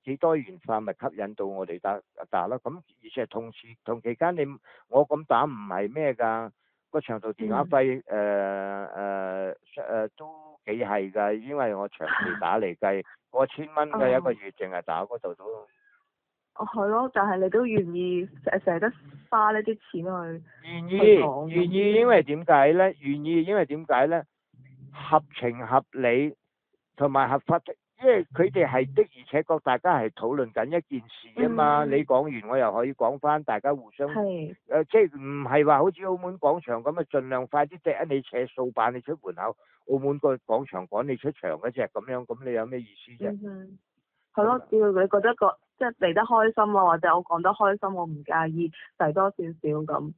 幾多元化，咪吸引到我哋打咯。咁而且同期間我咁打唔係咩㗎，個長途電話費都幾係㗎，因為我長期打嚟計過1000蚊嘅一個月，淨係打嗰度都。係咯，但係你都願意捨得花呢啲錢去願意，因為點解咧？合情合理同埋合法的，因為佢哋係的而且確大家係討論緊一件事啊嘛。你講完我又可以講翻，大家互相即係唔係話好似澳門廣場咁啊，盡量快啲掟你扯掃把你出門口，澳門個廣場趕你出場嗰隻咁樣，咁你有咩意思啫？係咯，只要你覺得即係嚟得開心啊，或者我講得開心，我唔介意抵多少少咁。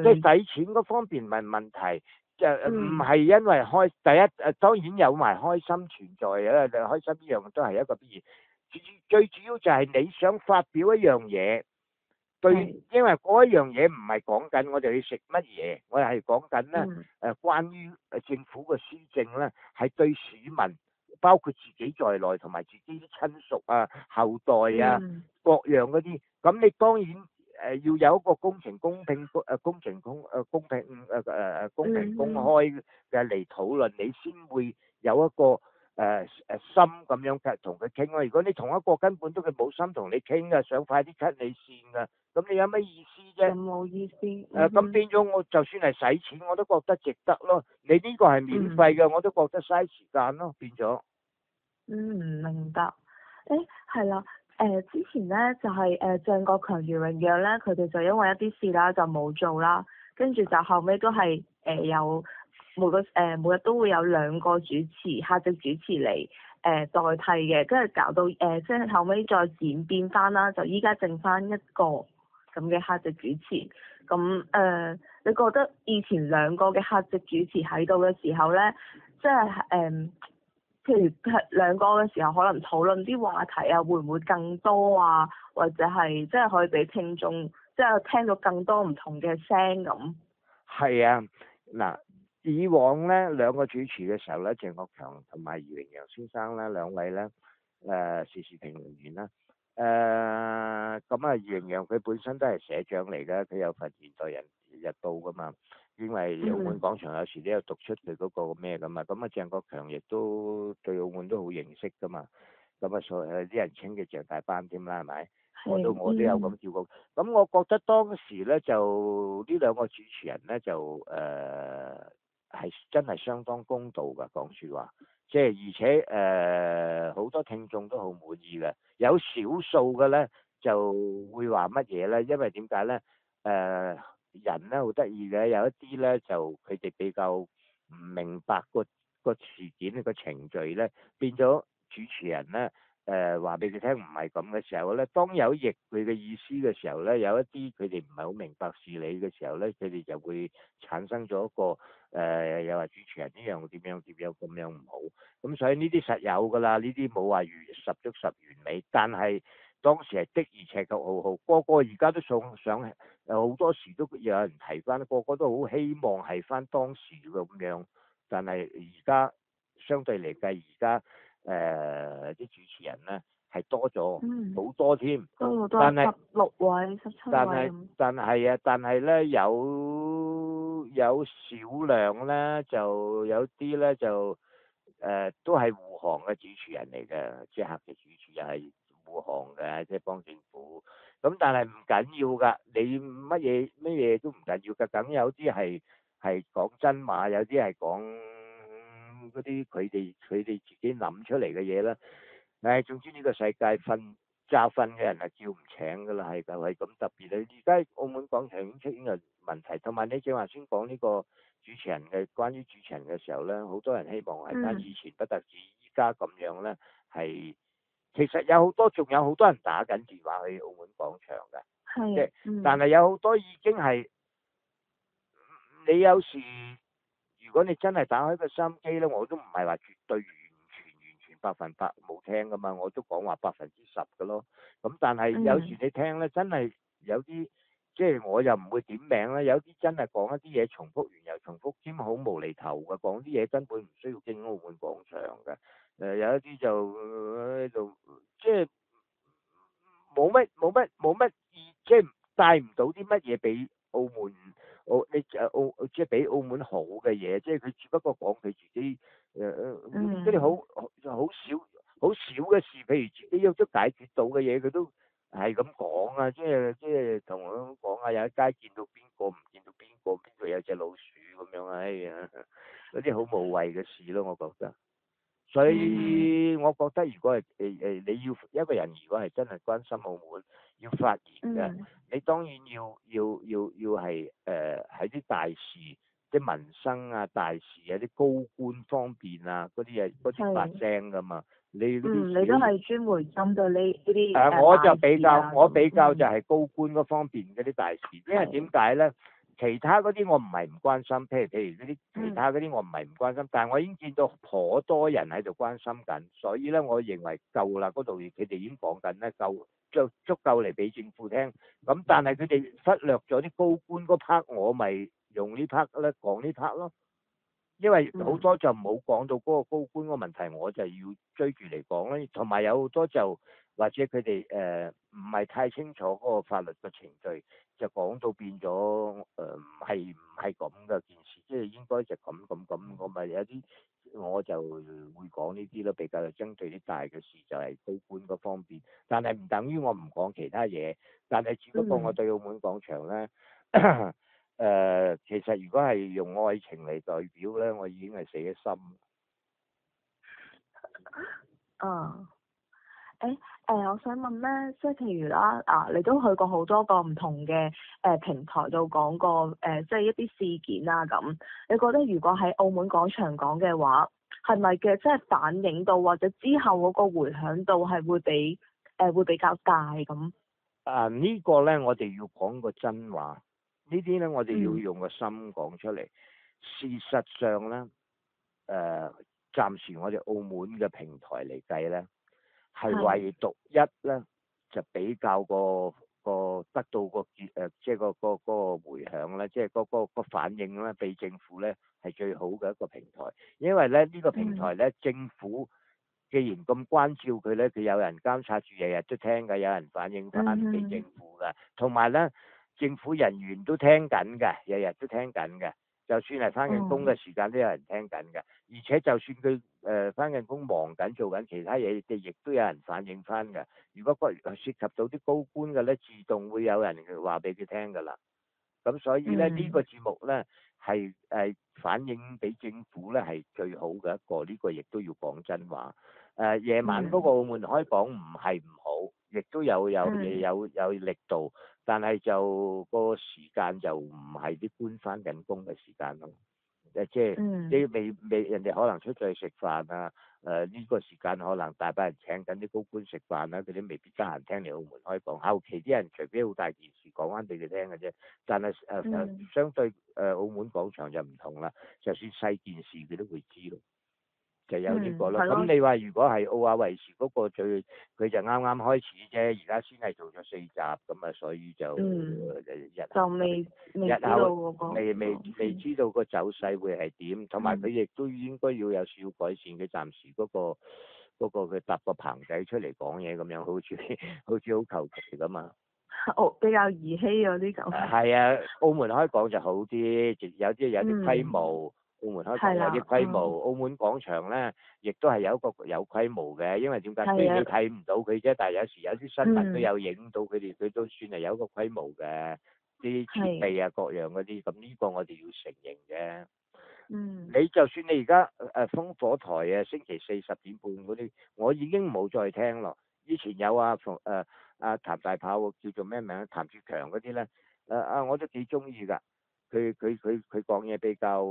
即係使錢嗰方面唔係問題，就唔係因為第一當然有埋開心存在啊，開心呢樣都係一個必然。最主要就係你想發表一樣嘢，因為嗰一樣嘢唔係講緊我哋去食乜嘢，我係講緊咧關於政府嘅施政咧，係對市民。包括自己在內，同埋自己啲親屬啊、後代啊、各樣嗰啲，咁你當然要有一個公平、公平、公平公開嘅嚟討論，你先會有一個心咁樣同佢傾咯。如果你同一個根本都佢冇心同你傾嘅，想快啲 cut 你線嘅，咁你有咩意思啫？冇意思。咁變咗我就算係使錢，我都覺得值得咯。你呢個係免費嘅，我都覺得嘥時間咯，變咗。明白。係啦。之前咧就係鄭國強、余榮陽咧，佢哋就因為一啲事啦，就冇做啦。跟住就後尾都係有每日都會有2個主持客席主持嚟代替嘅，跟住搞到即係後尾再演變翻啦，就依家剩翻1個咁嘅客席主持。咁你覺得以前2個嘅客席主持喺度嘅時候咧，即係譬如2個嘅時候，可能討論啲話題啊，會唔會更多啊？或者係即係可以俾聽眾即係聽到更多唔同嘅聲咁。係啊，嗱，以往咧2個主持嘅時候咧，鄭國強同埋余榮陽先生咧2位咧時事評論員啦。咁啊，余榮陽佢本身都係社長嚟嘅，佢有份現代人日報噶嘛。因為澳門廣場有時都有讀出佢嗰個咩噶嘛，咁啊鄭國強亦都對澳門都好認識噶嘛，咁啊所以啲人稱佢鄭大班添啦，係咪？我都有咁叫過。咁我覺得當時咧就呢2個主持人咧就係真係相當公道噶，講説話，即係而且好多聽眾都好滿意嘅，有少數嘅咧就會話乜嘢咧？因為點解咧？人咧好得意嘅，有一啲咧就佢哋比較唔明白個事件個程序咧，變咗主持人咧話俾佢聽唔係咁嘅時候咧，當有譯佢嘅意思嘅時候咧，有一啲佢哋唔係好明白事理嘅時候咧，佢哋就會產生咗一個又話主持人呢樣點樣咁樣唔好，咁所以呢啲實有㗎啦，呢啲冇話十足十完美，但係當時係的而且確好好，個個而家都想好多時都有人提翻，個個都好希望係翻當時咁樣，但係而家相對嚟計，而家啲主持人咧係多咗好多添，多好多，但係16位、17位咁。但係咧有少量咧，就有啲咧就都係護航嘅主持人嚟嘅，即係客嘅主持人係護航嘅，即係幫政府。咁但係唔緊要㗎，你乜嘢都唔緊要㗎，梗有啲係講真話，有啲係講嗰啲佢哋自己諗出嚟嘅嘢啦。總之呢個世界詐瞓嘅人係叫唔請㗎啦，係咁特別咧。而家澳門廣場已經出現個問題，同埋你正話先講呢個主持人嘅關於主持人嘅時候咧，好多人希望係翻以前不特止，依家咁樣咧係其實仲有好多人打緊電話去澳門廣場㗎，即係但係有好多已經係你有時如果你真係打開個收音機咧，我都唔係話絕對完全100%冇聽噶嘛，我都講話10%嘅咯。咁但係有時你聽咧，真係有啲即係我又唔會點名啦，有啲真係講一啲嘢重複完又重複，兼好無厘頭嘅，講啲嘢根本唔需要經澳門廣場嘅。有一啲就喺度即係冇乜意，即係帶唔到啲乜嘢俾澳門。即係俾澳門好嘅嘢，即係佢只不過講佢自己嗰啲好少嘅事，譬如自己都解決到嘅嘢，佢都係咁講啊！即係同我講啊，有一街見到邊個唔見到邊個有隻老鼠咁樣啊！哎呀，嗰啲好無謂嘅事咯，我覺得。所以我覺得如果係你要一個人如果係真係關心澳門要發言嘅，你當然要係喺啲大事、啲民生啊、大事啊、啲高官方面啊嗰啲發聲噶嘛。你都係專門針對呢啲我比較就係高官嗰方面嗰啲大事，因為點解咧？其他嗰啲我唔係唔關心，譬如嗰啲其他嗰啲我唔係唔關心，但係我已經見到頗多人喺度關心緊，所以咧我認為夠啦，嗰度佢哋已經講緊咧足夠嚟俾政府聽。咁但係佢哋忽略咗啲高官嗰 part，我咪用呢 part 咧講呢 part 咯。因為好多就冇講到嗰個高官個問題，我就要追住嚟講啦。同埋有好多就或者佢哋唔係太清楚嗰個法律嘅程序，就講到變咗唔係咁嘅件事，即係應該就咁，我咪有啲我就會講呢啲咯，比較針對啲大嘅事就係高官嗰方面，但係唔等於我唔講其他嘢，但係只不過我對澳門廣場咧。其實如果係用愛情嚟代表咧，我已經係死咗心。我想問咧，即係譬如啦，你都去過好多個唔同嘅平台度講過即係一啲事件啊咁。你覺得如果喺澳門廣場講嘅話，係咪嘅即係反映到或者之後嗰個迴響度係會比較大咁？呢個咧，我哋要講個真話。呢啲咧，我哋要用個心講出嚟。事實上咧，暫時我哋澳門嘅平台嚟計咧，係唯獨一咧就比較得到即係個迴響咧，即係個反應咧，俾政府咧係最好嘅一個平台。因為咧呢個平台咧，政府既然咁關照佢咧，佢有人監察住，日日都聽㗎，有人反映翻俾政府㗎，同埋咧。政府人員都聽緊嘅，日日都聽緊嘅。就算係翻緊工嘅時間都有人聽緊嘅，而且就算佢翻緊工忙緊做緊其他嘢，亦都有人反映翻嘅。如果涉及到啲高官嘅咧，自動會有人話俾佢聽㗎啦。咁所以咧呢個節目咧係反映俾政府咧係最好嘅一個，呢個亦都要講真話。夜晚嗰個澳門開講唔係唔好，亦都有力度。但係就個時間就唔係啲官翻緊工嘅時間咯。即係未人哋可能出咗去食飯啊，呢個時間可能大把人請緊啲高官食飯啦，佢哋未必得閒聽你澳門開講。後期啲人除非好大件事講翻俾你聽嘅啫，但係相對澳門廣場就唔同啦，就算細件事佢都會知咯。就有呢個咯，咁你話如果係奧亞維視嗰個佢就啱啱開始啫，而家先係做咗4集咁啊，所以就日後未知道個走勢會係點，同埋佢亦都應該要有少少改善嘅，暫時嗰個佢搭個棚仔出嚟講嘢咁樣，好似好求其咁啊。比較兒戲嗰啲咁。係啊，澳門開講就好啲，有啲規模。澳門開講有啲規模，澳門廣場咧，亦都係有一個有規模嘅，因為點解？雖然你睇唔到佢啫，但係有時有啲新聞都有影到佢哋，佢都算係有一個規模嘅，啲設備啊各樣嗰啲，咁呢個我哋要承認嘅。你就算你而家烽火台啊，星期4 10點半嗰啲，我已經冇再聽咯。以前有譚大炮叫做咩名？譚志強嗰啲咧，我都幾中意㗎。佢講嘢比較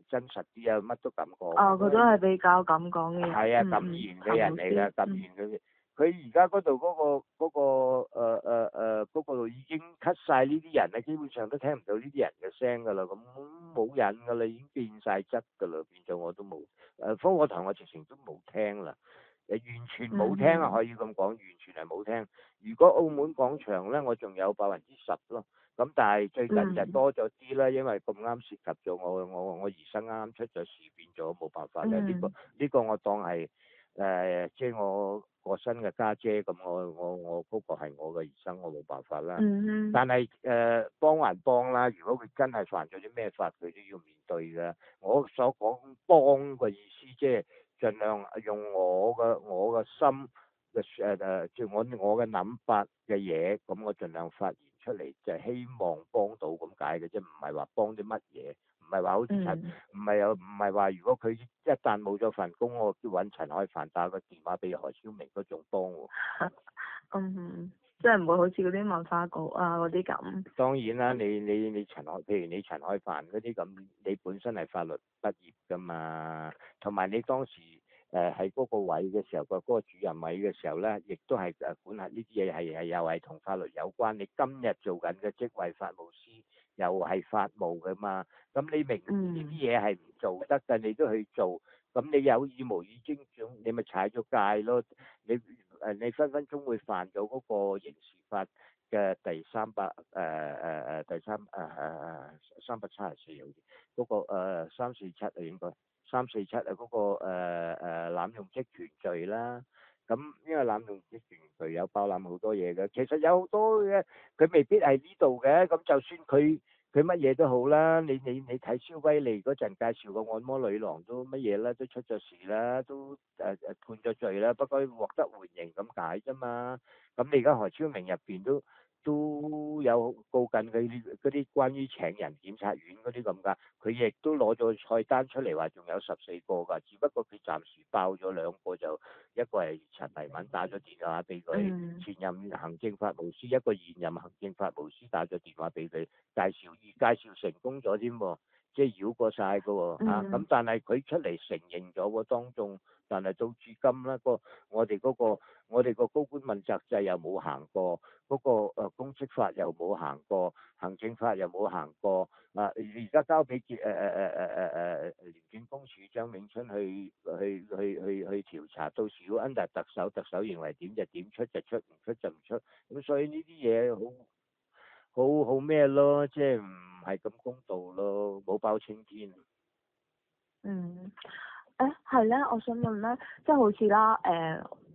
真實啲啊，乜都咁講。佢都係比較咁講嘅。係啊，咁嚴嘅人嚟㗎，咁嚴嘅。佢而家嗰度嗰個已經 cut 晒呢啲人咧，基本上都聽唔到呢啲人嘅聲㗎啦，咁冇癮㗎啦，已經變晒質㗎啦，變咗我都冇。烽火台我直情都冇聽啦。完全冇聽啊，可以咁講，完全係冇聽。如果澳門廣場咧，我仲有10%咯。咁但係最近就多咗啲啦，因為咁啱涉及咗我兒生啱啱出咗事，變咗冇辦法咧。呢個我當係即係我過身嘅家姐咁，我嗰個係我嘅兒生，我冇辦法啦。但係幫還幫啦，如果佢真係犯咗啲咩法，佢都要面對㗎。我所講幫嘅意思即係盡量用我嘅心嘅即係我嘅諗法嘅嘢，咁我盡量發言出嚟，就係希望幫到咁解嘅啫，唔係話幫啲乜嘢，唔係話好似唔係話如果佢一旦冇咗份工，我叫揾陳海帆打個電話俾何超明嗰種幫喎。即係唔會好似嗰啲文化局啊嗰啲咁。當然啦，譬如你陳海帆嗰啲咁，你本身係法律畢業㗎嘛，同埋你當時喺嗰個位嘅時候，嗰個主任位嘅時候咧，亦都係管轄呢啲嘢係又係同法律有關。你今日做緊嘅職位法務司又係法務㗎嘛，咁你明呢啲嘢係唔做得嘅，你都去做，咁你有意無意之中，你咪踩咗界咯。你分分鐘會犯咗嗰個刑事法嘅第374好似嗰個347啊，應該347啊，嗰個濫用職權罪啦。咁因為濫用職權罪有包攬好多嘢嘅，其實有好多嘅，佢未必係呢度嘅。咁就算佢乜嘢都好啦，你睇蕭威利嗰陣介紹個按摩女郎都乜嘢啦，都出咗事啦，都判咗罪啦，不過獲得緩刑咁解啫嘛。咁你而家何超明入邊都有告緊佢嗰啲關於請人檢察院嗰啲咁㗎，佢亦都攞咗菜單出嚟話仲有14個㗎，只不過佢暫時爆咗2個，就一個係陳麗敏打咗電話俾佢，前任行政法務司，一個現任行政法務司打咗電話俾佢介紹成功咗添喎，即係繞過晒㗎喎嚇。咁但係佢出嚟承認咗喎當眾，但係到至今咧我哋個高官問責制又冇行過，嗰個公職法又冇行過，行政法又冇行過。而家交俾廉政公署張永春去調查，到時要 under 特首認為點就點，出就出，唔出就唔出。咁所以呢啲嘢好咩咯，即係唔係咁公道咯，冇包青天。係咧，我想問咧，即係好似啦，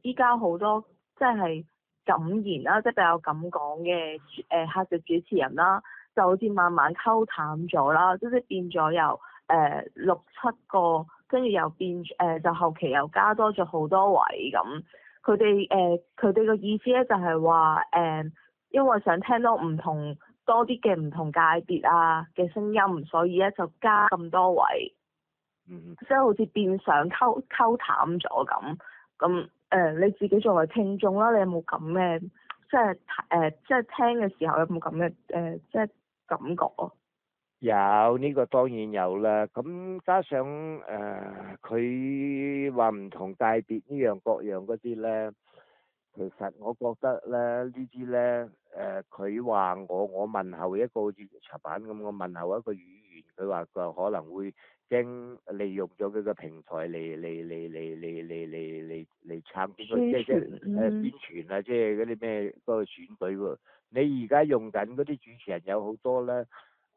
依家好多即係敢言啦，即係比較敢講嘅客席主持人啦，就好似慢慢溝淡咗啦，即係變咗由6、7個，跟住又變就後期又加多咗好多位咁。佢哋個意思咧就係話因為想聽到多啲嘅唔同界別啊嘅聲音，所以咧就加咁多位。即係好似變相溝淡咗咁。咁你自己作為聽眾啦，你有冇咁嘅即係聽嘅時候有冇咁嘅即係感覺啊？有呢個當然有啦，咁加上佢話唔同界別呢樣各樣嗰啲咧，其實我覺得咧呢啲咧佢話我問候一個好似茶板咁，我問候一個語言，佢話佢可能會驚利用咗佢個平台嚟撐邊個，即宣傳啊，即係嗰啲咩嗰個選舉喎。你而家用緊嗰啲主持人有好多咧。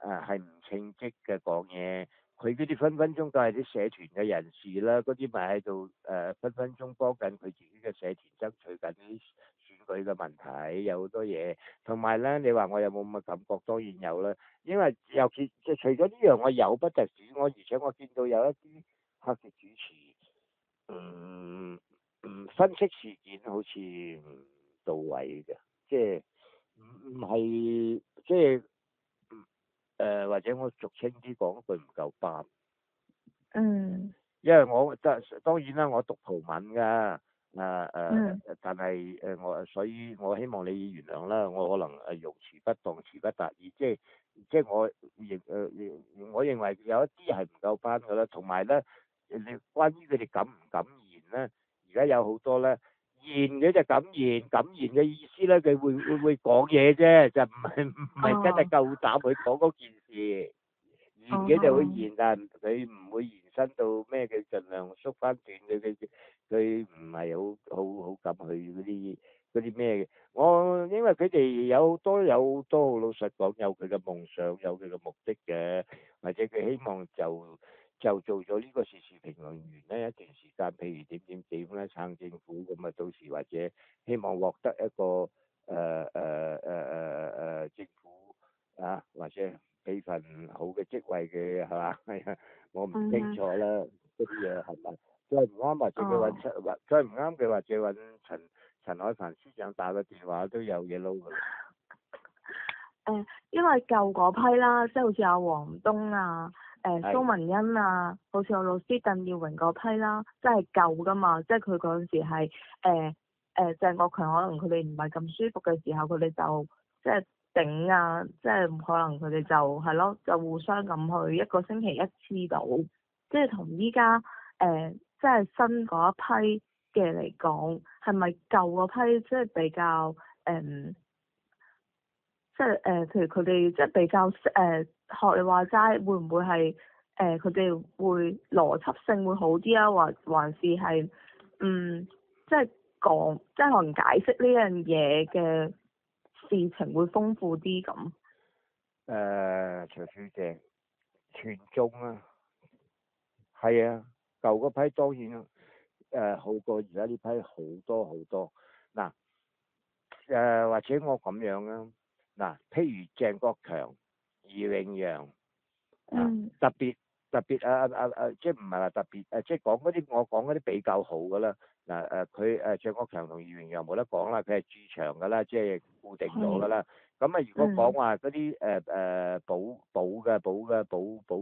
係唔稱職嘅講嘢，佢嗰啲分分鐘都係啲社團嘅人士啦，嗰啲咪喺度分分鐘幫緊佢自己嘅社團爭取緊啲選舉嘅問題，有好多嘢。同埋咧，你話我有冇咁嘅感覺？當然有啦，因為尤其即係除咗呢樣，我有不特止，而且我見到有一啲客席主持，分析事件好似唔到位嘅，即係唔係即係。或者我俗稱啲講句唔夠班。因為我當然啦，我讀葡文㗎，但係所以我希望你原諒啦，我可能用詞不當、詞不達意，即係我認為有一啲係唔夠班㗎啦，同埋咧，你關於佢哋敢唔敢言咧，而家有好多咧。言嘅就敢言嘅意思咧，佢會講嘢啫，就唔係真係夠膽去講嗰件事。言嘅就會言，但係佢唔會延伸到咩，佢盡量縮翻短，佢唔係好敢去嗰啲咩嘅。因為佢哋有好多好老實講，有佢嘅夢想，有佢嘅目的嘅，或者佢希望就做咗呢個時事評論員呢一段時間，譬如點咧撐政府咁啊，到時或者希望獲得一個政府啊，或者俾份好嘅職位嘅係嘛？係啊，我唔清楚啦，嗰啲嘢係咪？再唔啱或者佢揾再唔啱佢或者揾陳海帆司長打個電話都有嘢撈㗎啦。因為舊嗰批啦，即係好似阿黃東啊。蘇文欣啊，好似我老師鄧耀榮嗰批啦，即係舊噶嘛，即係佢嗰陣時係鄭國強，可能佢哋唔係咁舒服嘅時候，佢哋就即係頂啊，即係可能佢哋就係咯，就互相咁去一個星期一次到，即係同依家即係新嗰一批嘅嚟講，係咪舊嗰批即係比較即係譬如佢哋即係比較學你話齋，會唔會係佢哋會邏輯性會好啲啊？還是係即係講即係可能解釋呢樣嘢嘅事情會豐富啲咁？徐小姐，全中啊，係啊，舊嗰批當然好過而家呢批好多好多。嗱或者我咁樣啊。嗱，譬如鄭國強、余永揚，特別即係唔係話特別即係講嗰啲我講嗰啲比較好噶啦。佢鄭國強同余永揚冇得講啦，佢係駐場噶啦，即係固定咗噶啦。咁啊，如果講話嗰啲補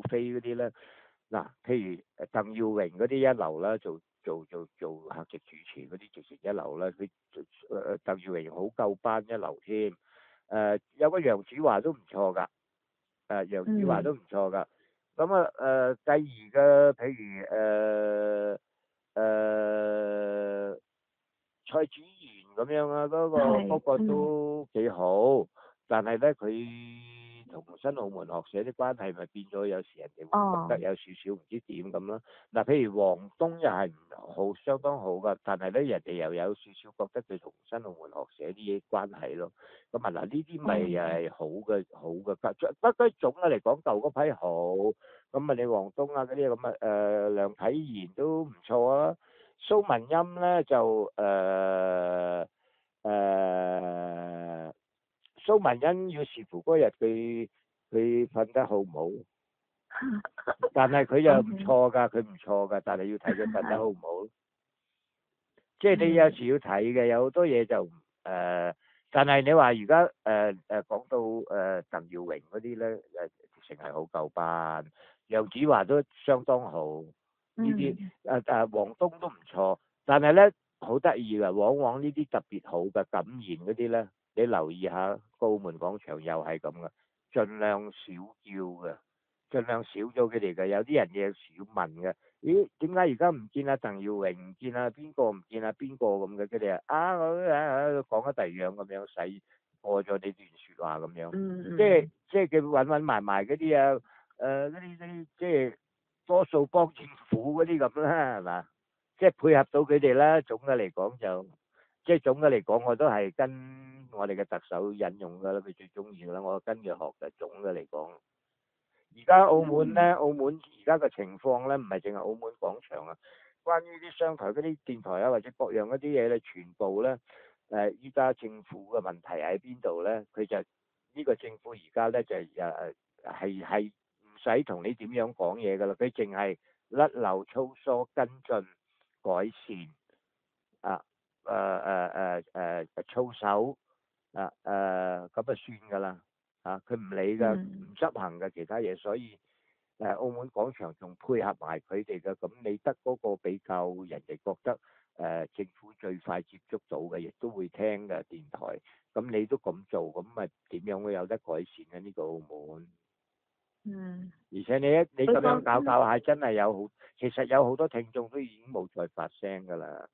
飛嗰啲咧，嗱，譬如鄧耀榮嗰啲一流啦，做客席主持嗰啲直情一流啦，佢鄧耀榮好夠班一流添。有個楊子華都唔錯㗎，楊子華都唔錯㗎。咁繼而嘅譬如蔡子賢咁樣啊，嗰個都幾好，但係咧佢同新澳門學社啲關係咪變咗，有時人哋會覺得有少少唔知點咁咯。嗱，譬如黃東又係相當好㗎，但係咧人哋又有少少覺得佢同新澳門學社啲嘢關係咯。咁嗱呢啲咪又係好嘅，不過總嘅嚟講舊嗰批好。咁你黃東啊嗰啲咁梁啟賢都唔錯啊。蘇文音咧就蘇文欣要視乎嗰日佢瞓得好唔好，但係佢又唔錯㗎，佢唔錯㗎，但係要睇佢瞓得好唔好。即係你有時要睇嘅，有好多嘢就但係你話而家講到鄧耀榮嗰啲咧直情係好夠班，楊子華都相當好，呢啲黃東都唔錯，但係咧好得意㗎，往往呢啲特別好嘅感言嗰啲咧，你留意下澳門廣場又係咁嘅，盡量少叫嘅，盡量少咗佢哋嘅。有啲人嘢少問嘅，咦點解而家唔見啊鄧耀榮，唔見啊邊個，唔見啊邊個咁嘅？佢哋講咗第二樣咁樣洗過咗呢段説話咁樣，即係佢揾埋埋嗰啲啊嗰啲即係多數幫政府嗰啲咁啦，係嘛？即係配合到佢哋啦。總嘅嚟講就即係總嘅嚟講，我都係跟我哋嘅特首引用㗎啦，佢最中意㗎啦，我跟佢學嘅。總嘅嚟講。而家澳門咧，澳門而家嘅情況咧，唔係淨係澳門廣場啊。關於啲商台嗰啲電台啊，或者各樣嗰啲嘢咧，全部咧依家政府嘅問題喺邊度咧？佢就呢個政府而家咧就係唔使同你點樣講嘢噶啦，佢淨係甩漏粗疏跟進改善啊操守咁啊算噶啦。佢唔理㗎，唔執行嘅其他嘢，所以澳門廣場仲配合埋佢哋嘅，咁你得嗰個比較人哋覺得政府最快接觸到嘅，亦都會聽嘅電台，咁你都咁做，咁咪點樣會有得改善嘅呢個澳門？而且你咁樣搞下，真係其實有好多聽眾都已經冇再發聲㗎啦。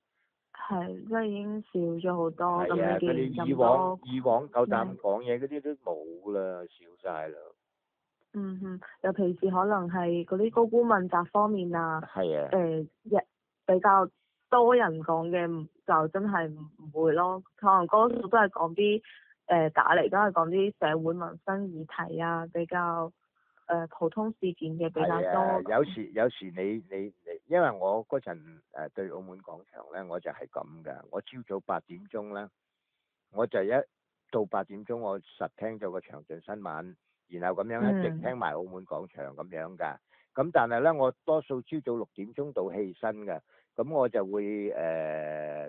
係，即係已經少咗好多。係啊，佢哋以往夠膽講嘢嗰啲都冇啦，少晒啦。尤其是可能係嗰啲高官問責方面啊，係啊，比較多人講嘅就真係唔會咯，可能多數都係講啲打嚟都係講啲社會民生議題啊，比較普通事件嘅比較多。有時你，因為我嗰陣對澳門廣場咧，我就係咁㗎。我朝早8點鐘咧，我就一到8點鐘，我實聽咗個詳盡新聞，然後咁樣一直聽埋澳門廣場咁樣㗎。咁但係咧，我多數朝早6點鐘到起身㗎，咁我就會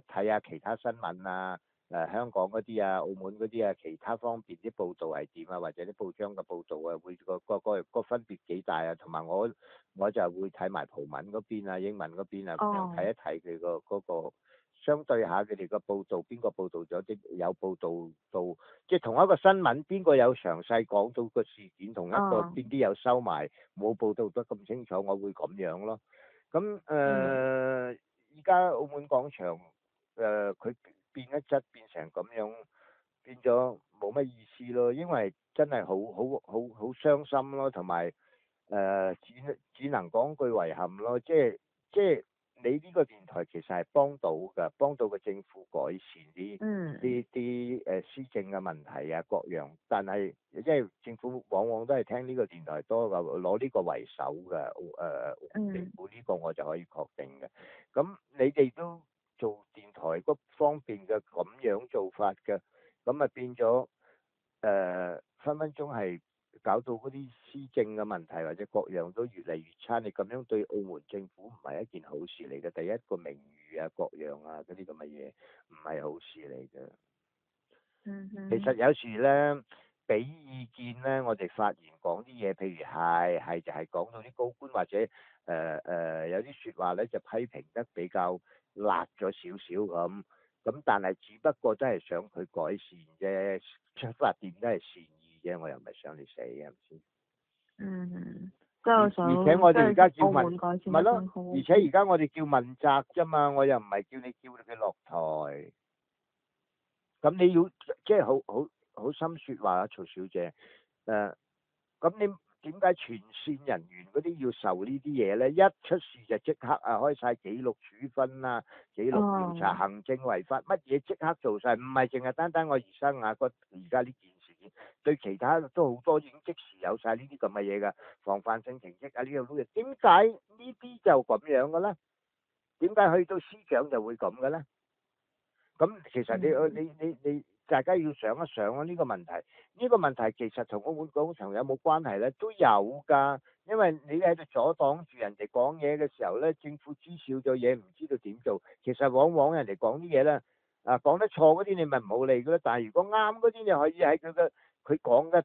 睇下其他新聞啊。香港嗰啲啊，澳門嗰啲啊，其他方面啲報道係點啊，或者啲報章嘅報道啊，會個分別幾大啊？同埋我就會睇埋葡文嗰邊啊，英文嗰邊啊，咁樣睇一睇佢嗰個相對下佢哋個報道，邊個報道咗啲有報道到，即係同一個新聞邊個有詳細講到個事件，同一個邊啲有收埋冇報道得咁清楚，我會咁樣咯。咁依家澳門廣場佢變一質變成咁樣，變咗冇乜意思咯，因為真係好傷心咯，同埋只能講句遺憾咯，即係你呢個電台其實係幫到個政府改善啲施政嘅問題啊各樣，但係即係政府往往都係聽呢個電台多噶，攞呢個為首嘅政府呢個我就可以確定嘅。咁你哋都做電台嗰方面嘅咁樣做法嘅，咁啊變咗分分鐘係搞到嗰啲施政嘅問題或者各樣都越嚟越差。你咁樣對澳門政府唔係一件好事嚟嘅，第一個名譽啊各樣啊嗰啲咁嘅嘢唔係好事嚟嘅。其實有時咧俾意見咧，我哋發言講啲嘢，譬如係就係講到啲高官或者有啲説話咧就批評得比較辣咗少少咁，但係只不過都係想佢改善啫，出發點都係善意啫，我又唔係想你死係咪先？而且我哋而家叫問，唔係咯，而且而家我哋叫問責啫嘛，我又唔係叫佢落台。咁你要即係好心説話啊，曹小姐。咁你點解前線人員嗰啲要受呢啲嘢咧？一出事就即刻開晒紀錄處分啊，紀錄調查、行政違法乜嘢即刻做晒，唔係淨係單單我而生而家呢件事件，對其他都好多已經即時有晒呢啲咁嘅嘢㗎，防範性停職啊呢樣嘢，點解呢啲就咁樣嘅咧？點解去到司長就會咁嘅咧？咁其實你大家要想一想啊，呢個問題，其實同澳門廣場有冇關係咧？都有㗎，因為你喺度阻擋住人哋講嘢嘅時候咧，政府知少咗嘢，唔知道點做。其實往往人哋講啲嘢咧，講得錯嗰啲你咪唔好理㗎啦。但係如果啱嗰啲，你可以喺佢講嘅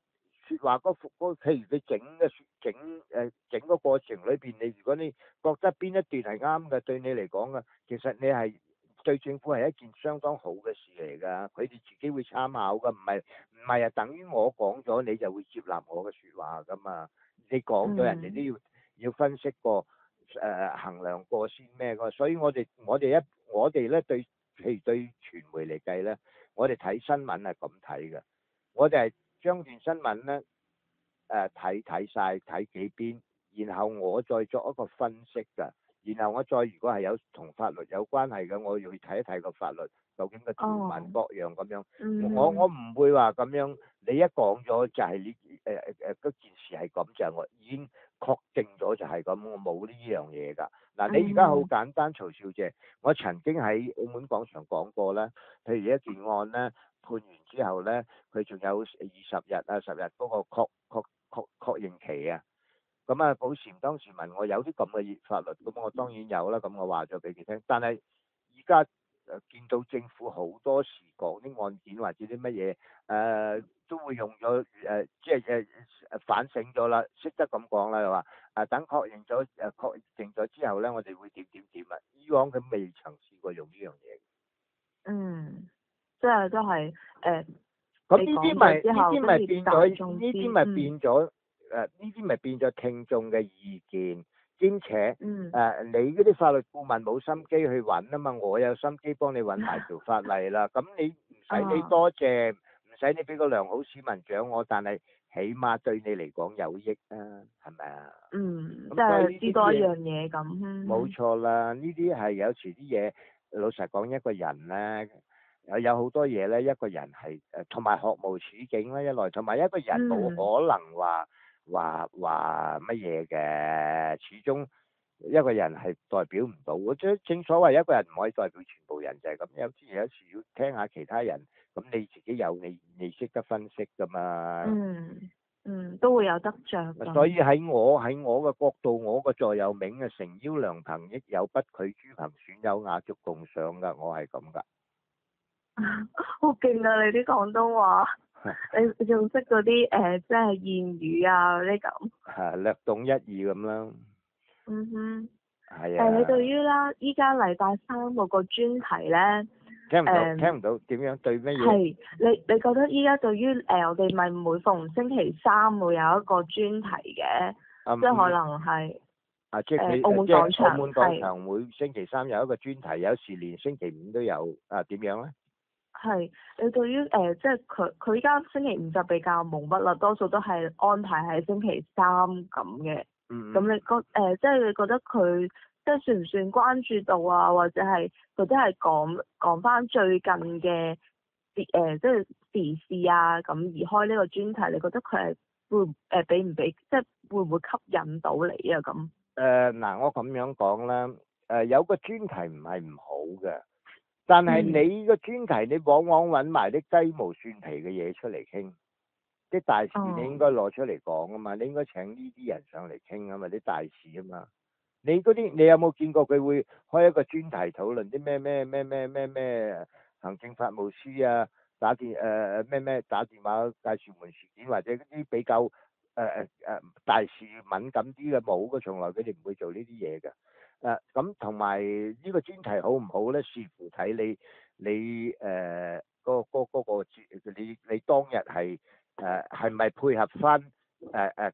説話嗰譬如佢整個過程裏邊，如果你覺得邊一段係啱嘅，對你嚟講嘅，其實你係。對政府係一件相當好嘅事嚟㗎，佢哋自己會參考㗎，唔係等於我講咗你就會接納我嘅説話㗎嘛。你講咗人哋都要分析過衡量過先咩個，所以我哋咧對，譬如對傳媒嚟計咧，我哋睇新聞係咁睇嘅，我哋係將段新聞咧睇晒睇幾邊，然後我再作一個分析㗎，然後我再如果係有同法律有關係嘅，我要去睇一睇個法律究竟個條文各樣咁樣。我唔會話咁樣，你一講咗就係呢嗰件事係咁，就係我已經確定咗就係咁，我冇呢樣嘢㗎。嗱，你而家好簡單，曹小姐，我曾經喺澳門廣場講過啦，譬如一件案咧判完之後咧，佢仲有20日啊10日嗰個確認期啊。咁啊，保險當時問我有啲咁嘅法律，咁我當然有啦。咁我話咗俾佢聽，但係而家見到政府好多時講啲案件或者啲乜嘢都會用咗即係反省咗啦，識得咁講啦，又話等確認咗確認咗之後咧，我哋會點啊？以往佢未曾試過用呢樣嘢。即係都係咁呢啲咪變咗呢啲咪變咗聽眾嘅意見，兼且你嗰啲法律顧問冇心機去揾啊嘛，我有心機幫你揾埋條法例啦。咁你唔使你多謝，唔使你俾個良好市民獎我，但係起碼對你嚟講有益啊，係咪啊？即係知多一樣嘢咁。冇錯啦，呢啲係有時啲嘢，老實講一個人咧。有好多嘢咧，一個人係同埋學無處境啦，一來同埋一個人冇可能話乜嘢嘅，始終一個人係代表唔到。正所謂一個人唔可以代表全部人，就係咁。有時要聽下其他人，咁你自己有你識得分析噶嘛。都會有得着。所以喺我嘅角度，我個座右銘嘅誠邀良朋益友，不拒諸朋損友，雅俗共賞噶，我係咁噶。好勁啊！你啲廣東話，你仲識嗰啲即係諺語啊嗰啲咁。略懂一二咁啦。係啊。你對於啦，依家禮拜三嗰個專題咧，聽唔到點樣對乜嘢？係你覺得依家對於我哋咪每逢星期三會有一個專題嘅，即係可能係即係澳門廣場每星期三有一個專題，有時連星期五都有點樣咧？係，你對於即係佢依家星期五就比較冇乜啦，多數都係安排喺星期三咁嘅。咁你即係你覺得佢即係算唔算關注度啊？或者係佢都係講翻最近嘅即係時事啊咁而開呢個專題？你覺得佢係會俾唔俾，即係會唔會吸引到你啊？咁嗱，我咁樣講啦，有個專題唔係唔好嘅。但係你個專題，你往往揾埋啲雞毛蒜皮嘅嘢出嚟傾，啲大事你應該攞出嚟講啊嘛，你應該請呢啲人上嚟傾啊嘛，啲大事啊嘛。你有冇見過佢會開一個專題討論啲咩行政法務司啊，打電話介紹門事件，或者啲比較大事敏感啲嘅，冇嘅，從來佢哋唔會做呢啲嘢嘅。咁同埋呢個專題好唔好咧？視乎睇你你當日係咪配合翻啱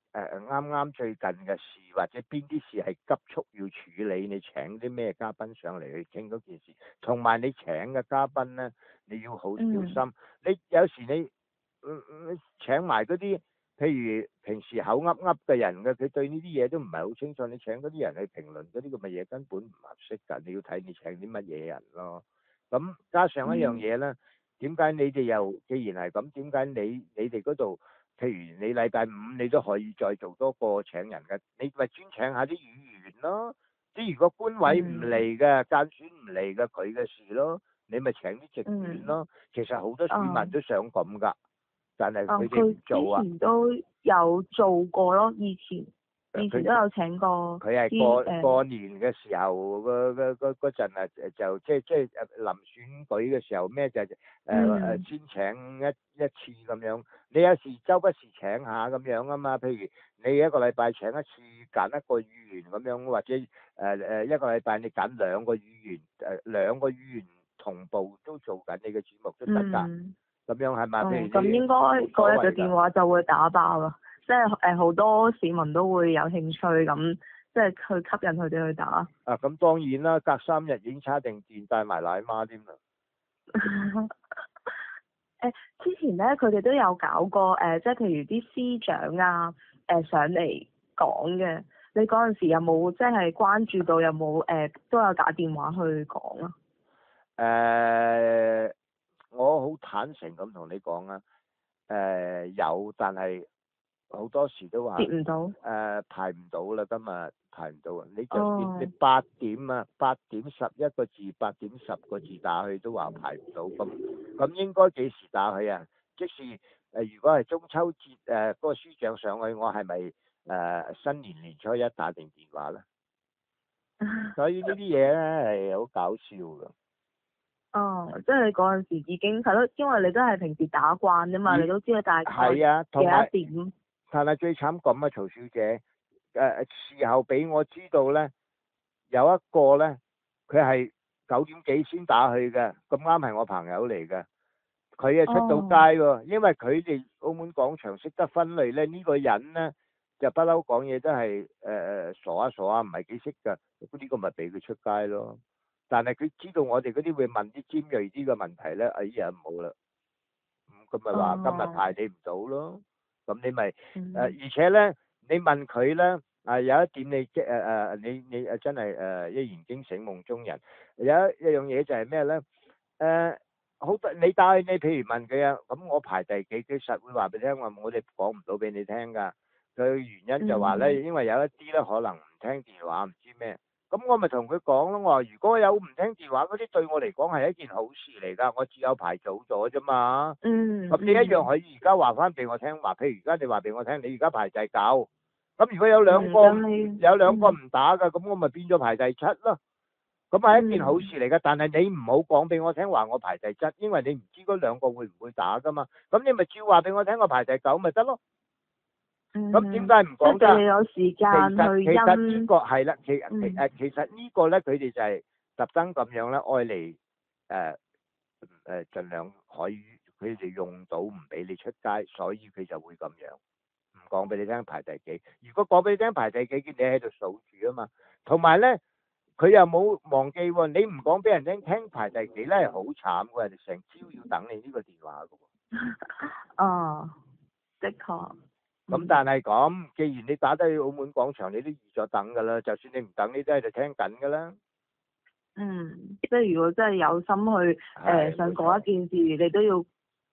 啱最近嘅事，或者邊啲事係急速要處理？你請啲咩嘉賓上嚟去傾嗰件事，同埋你請嘅嘉賓咧，你要好小心。你有時你請埋嗰啲，譬如平時口噏噏嘅人嘅，佢對呢啲嘢都唔係好清楚。你請嗰啲人去評論嗰啲咁嘅嘢，根本唔合適㗎。你要睇你請啲乜嘢人咯。咁加上一樣嘢咧，點解你哋又既然係咁，點解你哋嗰度，譬如你禮拜五你都可以再做多個請人嘅，你咪專請下啲議員咯。即如果官委唔嚟嘅，間選唔嚟嘅，佢嘅事咯，你咪請啲直選咯。其實好多市民都想咁㗎。但係佢哋唔做啊！佢之前都有做過咯，以前都有請過。佢係過年嘅時候嗰陣啊，就即係臨選舉嘅時候咩就先請一次咁樣。你有時周不時請下咁樣啊嘛。譬如你一個禮拜請一次，揀一個議員咁樣，或者一個禮拜你揀兩個議員，兩個議員同步都做緊你嘅節目都得㗎。咁樣係咪？譬如咁應該嗰日嘅電話就會打爆啦。即係好多市民都會有興趣咁，即係去吸引佢哋去打。啊，咁當然啦，隔3日已經叉定電，帶埋奶媽添啦。之前咧佢哋都有搞過即係譬如啲司長啊上嚟講嘅，你嗰陣時有冇即係關注到有冇都有打電話去講啊？我好坦誠咁同你講啊，有，但係好多時都話接唔到。排唔到啦，今日排唔到啊！你就算你8點啊，8點11個字，8點10個字打去都話排唔到，咁應該幾時打去啊？即是如果係中秋節嗰個司長上去，我係咪新年年初一打定電話咧？所以呢啲嘢咧係好搞笑㗎。哦，即係你嗰陣時已經係咯，因為你都係平時打慣啫嘛，你都知道大概係啊，同埋幾多點。但係最慘咁啊，曹小姐，事後俾我知道咧，有一個咧，佢係9點幾先打去嘅，咁啱係我朋友嚟嘅，佢啊出到街喎，因為佢哋澳門廣場識得分類咧，呢個人咧就不嬲講嘢都係傻下唔係幾識㗎，呢個咪俾佢出街咯。但係佢知道我哋嗰啲會問啲尖鋭啲嘅問題咧，哎呀唔好啦，咁咪話今日排你唔到咯。咁你咪而且咧，你問佢咧，有一點你即你真係一言驚醒夢中人。有一樣嘢就係咩咧？好多你打去你譬如問佢啊，咁我排第幾？佢實會話俾你聽話，我哋講唔到俾你聽㗎。佢原因就話咧，因為有一啲咧可能唔聽電話，唔知咩。咁我咪同佢講咯，我話如果有唔聽電話嗰啲，對我嚟講係一件好事嚟㗎，我只有排早咗啫嘛。咁你一樣可以而家話翻俾我聽，話譬如而家你話俾我聽，你而家排第9，咁如果有兩個唔打㗎，咁我咪變咗排第7咯。咁係一件好事嚟㗎，但係你唔好講俾我聽話我排第7，因為你唔知嗰兩個會唔會打㗎嘛。咁你咪照話俾我聽我排第9咪得咯。咁點解唔講㗎？即係你有時間去其實呢個係啦，其實呢個咧，佢哋就係特登咁樣咧，愛嚟盡量可以佢哋用到唔俾你出街，所以佢就會咁樣唔講俾你聽排第幾。如果講俾你聽排第幾，你喺度數住啊嘛。同埋咧，佢又冇忘記喎，你唔講俾人聽排第幾咧，係好慘㗎，人哋成朝要等你呢個電話㗎喎。哦，的確。咁但係咁，既然你打得去澳門廣場，你都預咗等㗎啦。就算你唔等，你都喺度聽緊㗎啦。即係如果真係有心去想講一件事，你都要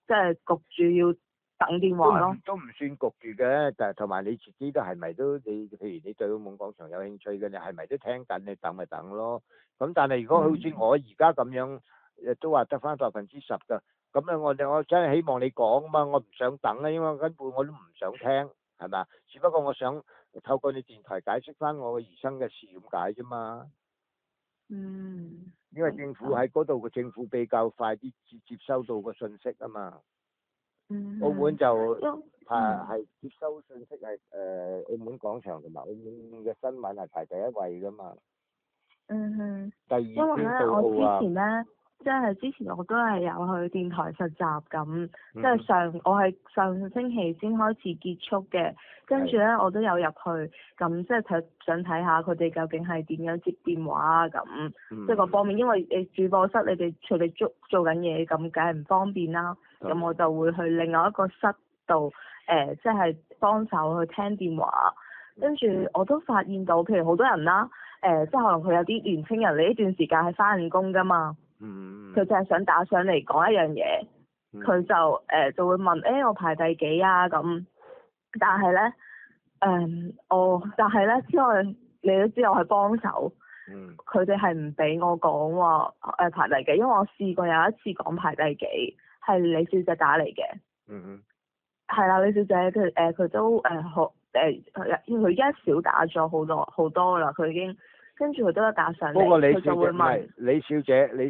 即係焗住要等電話咯。都唔算焗住嘅，但係同埋你自己都係咪都你譬如你對澳門廣場有興趣嘅，你係咪都聽緊？你等咪等咯。咁但係如果好似我而家咁樣，都話得返10%㗎。咁啊，我真係希望你講啊嘛，我唔想等啊，因為根本我都唔想聽，係咪？只不過我想透過你電台解釋翻我嘅兒生嘅事咁解啫嘛。因為政府喺嗰度嘅政府比較快啲接收到個信息啊嘛。澳門就係接收信息係澳門廣場同埋澳門嘅新聞係排第1位噶嘛。第2因為咧，我之前咧。即係之前我都係有去電台實習咁，即係我係上星期先開始結束嘅，跟住咧我都有入去，咁即係想睇下佢哋究竟係點樣接電話啊咁，即係個方面，因為你主播室你哋隨你做緊嘢咁，梗係唔方便啦，咁我就會去另外一個室度即係幫手去聽電話，跟住我都發現到，譬如好多人啦，即係可能佢有啲年輕人，你呢段時間係返緊工㗎嘛。佢就係想打上嚟講一樣嘢，佢就會問我排第幾啊咁，但係咧因為你都知我係幫手，佢哋係唔俾我講話排第幾，因為我試過有一次講排第幾，係李小姐打嚟嘅，係啦，李小姐佢都佢一小打咗好多啦，佢已經。跟住佢都有打上嚟，佢就會問李小姐而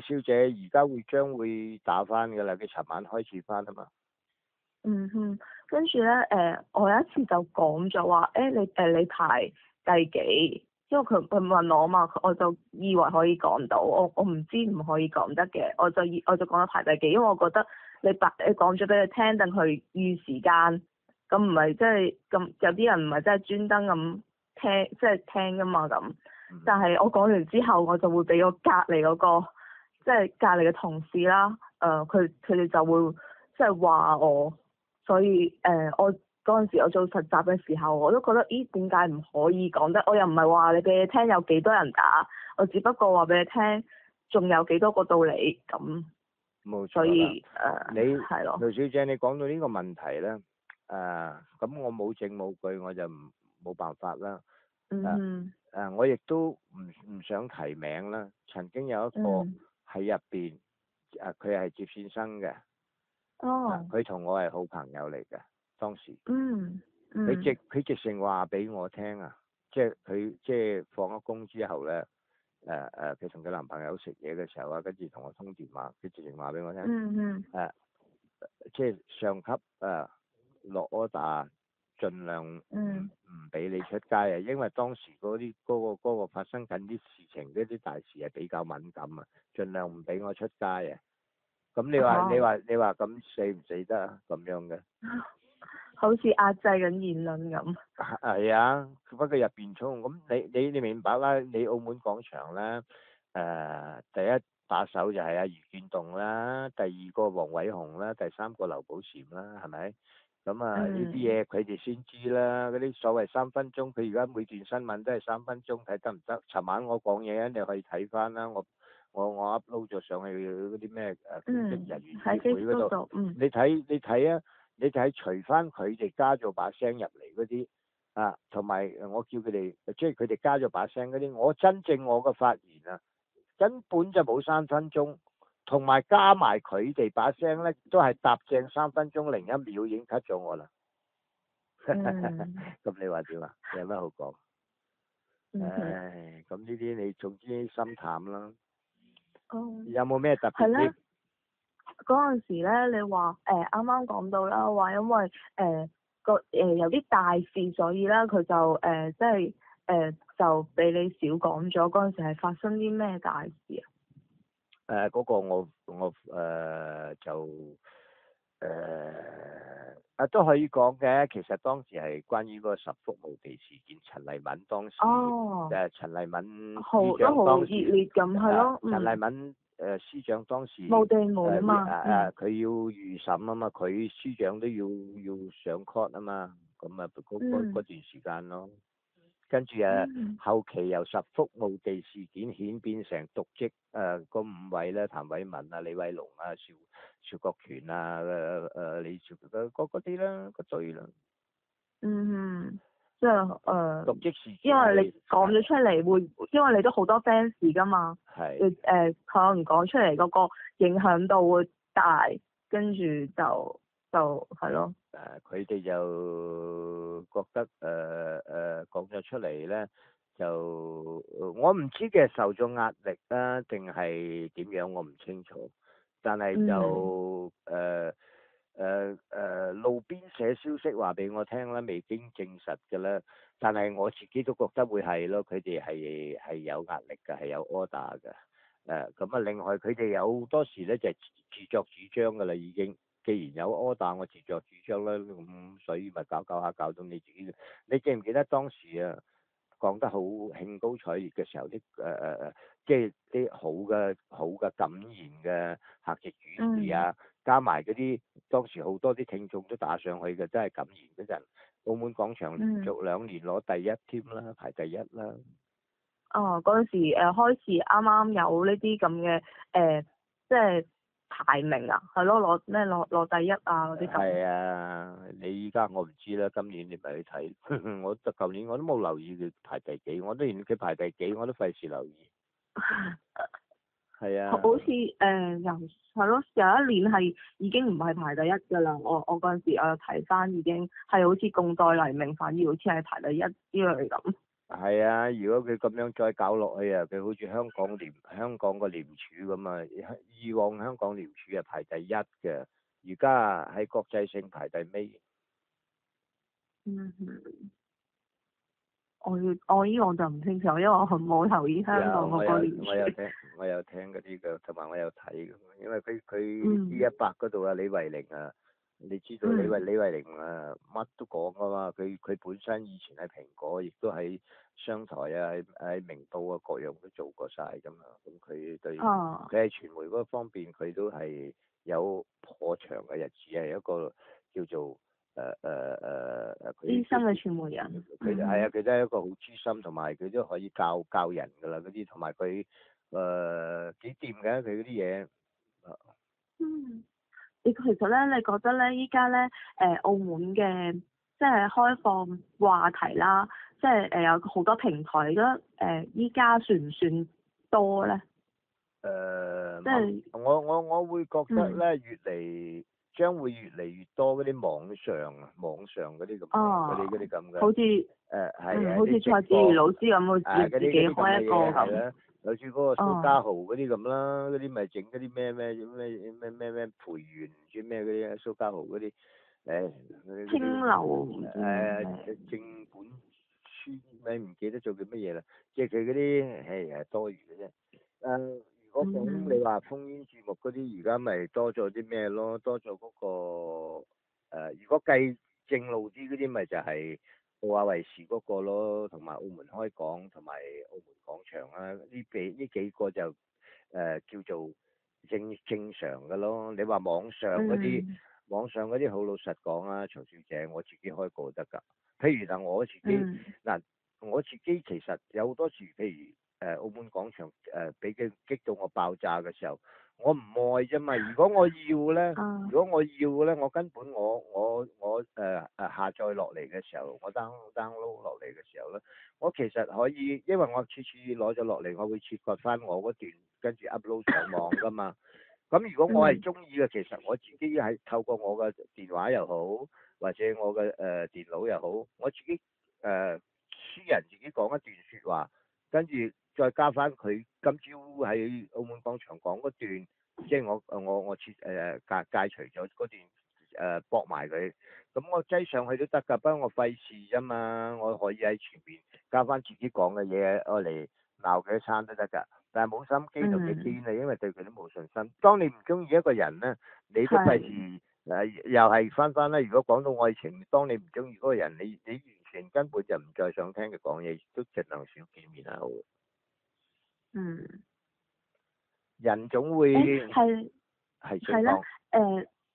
家將會打翻㗎啦，佢尋晚開始翻啊嘛。跟住咧我有一次就講咗話你排第幾？因為佢問我嘛，我就以為可以講到，我唔知唔可以講得嘅，我就講咗排第幾，因為我覺得你講咗俾佢聽，等佢預時間咁唔係即係咁有啲人唔係真係專登咁聽即係聽㗎嘛咁。但係我講完之後，我就會俾我隔離嗰個即係隔離嘅同事啦，佢哋就會即係話我，所以我嗰陣時我做實習嘅時候，我都覺得咦點解唔可以講得？我又唔係話你俾你聽有幾多人打，我只不過話俾你聽仲有幾多個道理咁。冇錯啦。所以你係咯。盧小姐，你講到呢個問題咧，咁我冇證冇據，我就冇辦法啦。我亦都唔想提名啦。曾經有一個喺入邊，佢係接線生嘅。佢同我係好朋友嚟嘅，當時。佢直情話俾我聽啊，即係佢即係放咗工之後咧，佢同佢男朋友食嘢嘅時候啊，跟住同我通電話，佢直情話俾我聽。即係上級落 order，盡量唔俾你出街啊，因為當時嗰個發生緊啲事情，嗰啲大事係比較敏感啊，盡量唔俾我出街啊。咁你話咁死唔死得啊？咁樣嘅，好似壓制緊言論咁。係啊，不過入邊衝咁，你明白啦？你澳門廣場咧，第一把手就係阿余建棟啦，第二個黃偉雄啦，第三個劉寶蟾啦，係咪？咁呢啲嘢佢哋先知啦。嗰啲所謂3分鐘，佢而家每段新聞都係3分鐘，睇得唔得？尋晚我講嘢你可以睇翻啦，我 upload 咗上去嗰啲咩公職人員協會嗰度。你睇啊，你睇除翻佢哋加咗把聲入嚟嗰啲同埋我叫佢哋，即係佢哋加咗把聲嗰啲，我嘅發言啊，根本就冇3分鐘，同埋加埋佢哋把聲咧，都係搭正3分鐘0.1秒已經 cut 咗我啦。咁你話點啊？有乜好講？唉，咁呢啲你總之心淡啦。有冇咩特別啲？嗰陣時咧，你話啱啱講到啦，話因為有啲大事，所以咧佢就即係就俾你少講咗。嗰陣時係發生啲咩大事啊？嗰個我就都可以講嘅。其實當時係關於嗰個十福墓地事件，陳麗敏當時陳麗敏司長當時熱烈咁係咯。陳麗敏司長當時墓地門啊嘛，佢要預審啊嘛，佢司長都要上 court 啊嘛，咁嗰段時間咯。跟住後期由十福墓地事件演變成瀆職嗰5位咧，譚偉文啊、李偉龍啊、邵國權啊、李兆嗰啲啦，嗰隊啦。即係瀆職事件，因為你講咗出嚟會，因為你都好多 fans 㗎嘛。係。可能講出嚟嗰個影響度會大，跟住就係咯。佢哋就覺得講咗出嚟咧，就我唔知嘅受咗壓力啊，定係點樣，我唔清楚。但係就路邊寫消息話俾我聽啦，未經證實嘅啦。但係我自己都覺得會係咯，佢哋係有壓力㗎，係有 order 㗎。咁另外佢哋有好多時咧就係自作主張㗎啦，已經。既然有 order，我自作主張啦，咁所以咪搞下搞到你自己。你記唔記得當時講得好興高采烈嘅時候，啲即係啲好嘅感言嘅客席主持加埋嗰啲當時好多啲聽眾都打上去嘅，真係感言嗰陣，澳門廣場連續2年攞第一添啦，排第一啦。嗰陣時開始啱啱有呢啲咁嘅即係排名啊，係咯，攞第一啊嗰啲咁。係啊，你依家我唔知啦，今年你咪去睇。我舊年我都冇留意佢排第幾，我都連佢排第幾我都費事留意。係啊。好似係咯，有一年係已經唔係排第一㗎啦。我嗰陣時我睇翻已經係好似共代黎明，反而好似係排第一之類咁。係啊，如果佢咁樣再搞落去啊，佢好似香港個廉署咁啊，以往香港廉署係排第一嘅，而家喺國際性排第尾。我依個就唔清楚，因為我冇留意香港嗰個廉署。我有聽嗰啲嘅，同埋我有睇嘅，因為佢 D100嗰度啊，李慧玲啊，你知道李慧玲乜都講噶嘛，佢本身以前喺蘋果，亦都喺商台啊，喺明報啊各樣都做過晒噶嘛。咁佢對佢喺傳媒嗰方面，佢都係有頗長嘅日子，係一個叫做資深嘅傳媒人。佢係啊，佢都係一個好資深，同埋佢都可以教人噶啦嗰啲，同埋佢幾掂嘅佢嗰啲嘢。其實咧，你覺得咧，依家咧，澳門嘅即係開放話題啦，即係有好多平台，你覺得依家算唔算多咧？即係我會覺得咧，將會越嚟越多嗰啲網上嗰啲咁，嗰啲咁嘅。好似係好似蔡志瑜老師咁，佢自己開一個咁。好似嗰個蘇家豪嗰啲咁啦，嗰啲咪整嗰啲咩培元唔知咩嗰啲蘇家豪嗰啲清流正本村咪唔記得做叫乜嘢啦，即係佢嗰啲係多餘嘅啫。如果講你話烽煙節目嗰啲，而家咪多咗啲咩咯？多咗嗰個如果計正路啲嗰啲，咪就係澳亞衛視嗰個咯，同埋澳門開港同埋澳門廣場啊，呢幾個就叫做正常嘅咯。你話網上嗰啲好老實講啊，曹小姐，我自己開過得㗎。譬如嗱，我自己其實有好多時，譬如澳門廣場俾佢激到我爆炸嘅時候，我唔愛啫嘛。如果我要咧，我根本我下載落嚟嘅時候，我 download 落嚟嘅時候咧，我其實可以，因為我次次攞咗落嚟，我會切割翻我嗰段，跟住 upload 上網噶嘛。咁如果我係中意嘅，其實我自己係透過我嘅電話又好，或者我嘅電腦又好，我自己私人自己講一段説話，跟住再加翻佢今朝喺澳門廣場講嗰段，即係我切戒除咗嗰段駁埋佢，咁我擠上去都得㗎，不過我費事啫嘛，我可以喺前面加翻自己講嘅嘢，我嚟鬧佢一餐都得㗎。但係冇心機同佢癲啊，因為對佢都冇信心。當你唔中意一個人咧，你都費事又係翻啦。如果講到愛情，當你唔中意嗰個人，你完全根本就唔再想聽佢講嘢，都盡量少見面啊好。人總會係啦，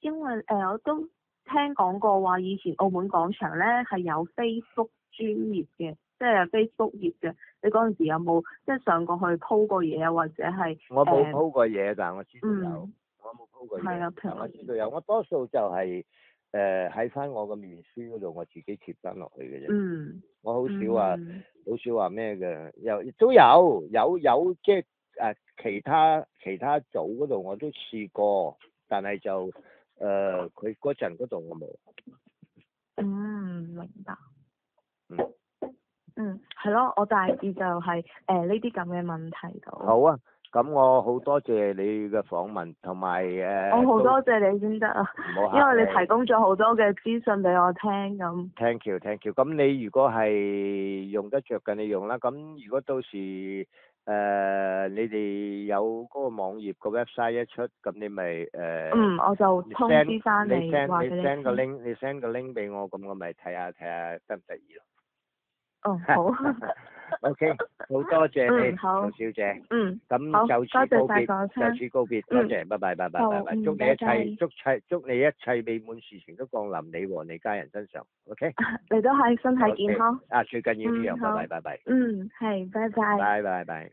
因為我都聽講過話，以前澳門廣場咧係有 Facebook 專頁嘅，即係 Facebook 頁嘅。你嗰陣時有冇即係上過去 po 過嘢啊？或者係我冇 po 過嘢，但係我知道有。我冇 po 過嘢。係啊，但我知道有。我多數就係喺翻我個面書嗰度，我自己貼翻落去嘅啫。我好少話咩嘅，又都有即係其他組嗰度我都試過，但係就佢嗰陣嗰度我冇。明白。係咯，我大致就係呢啲咁嘅問題度。好啊，咁我好多謝你嘅訪問，同埋我好多謝你先得啊，因為你提供咗好多嘅資訊俾我聽咁。Thank you。咁你如果係用得着嘅，你用啦。咁如果到時你哋有嗰個網頁個 website 一出，咁你咪我就通知翻你。你 send 個 link 俾我，咁我咪睇下得唔得意咯。好。OK， 好多謝你，曹小姐。咁就此告別，多謝，拜拜。祝你一切美滿事情都降臨你和你家人身上。OK。你都係身體健康。最緊要呢樣，拜拜。係，拜拜。拜。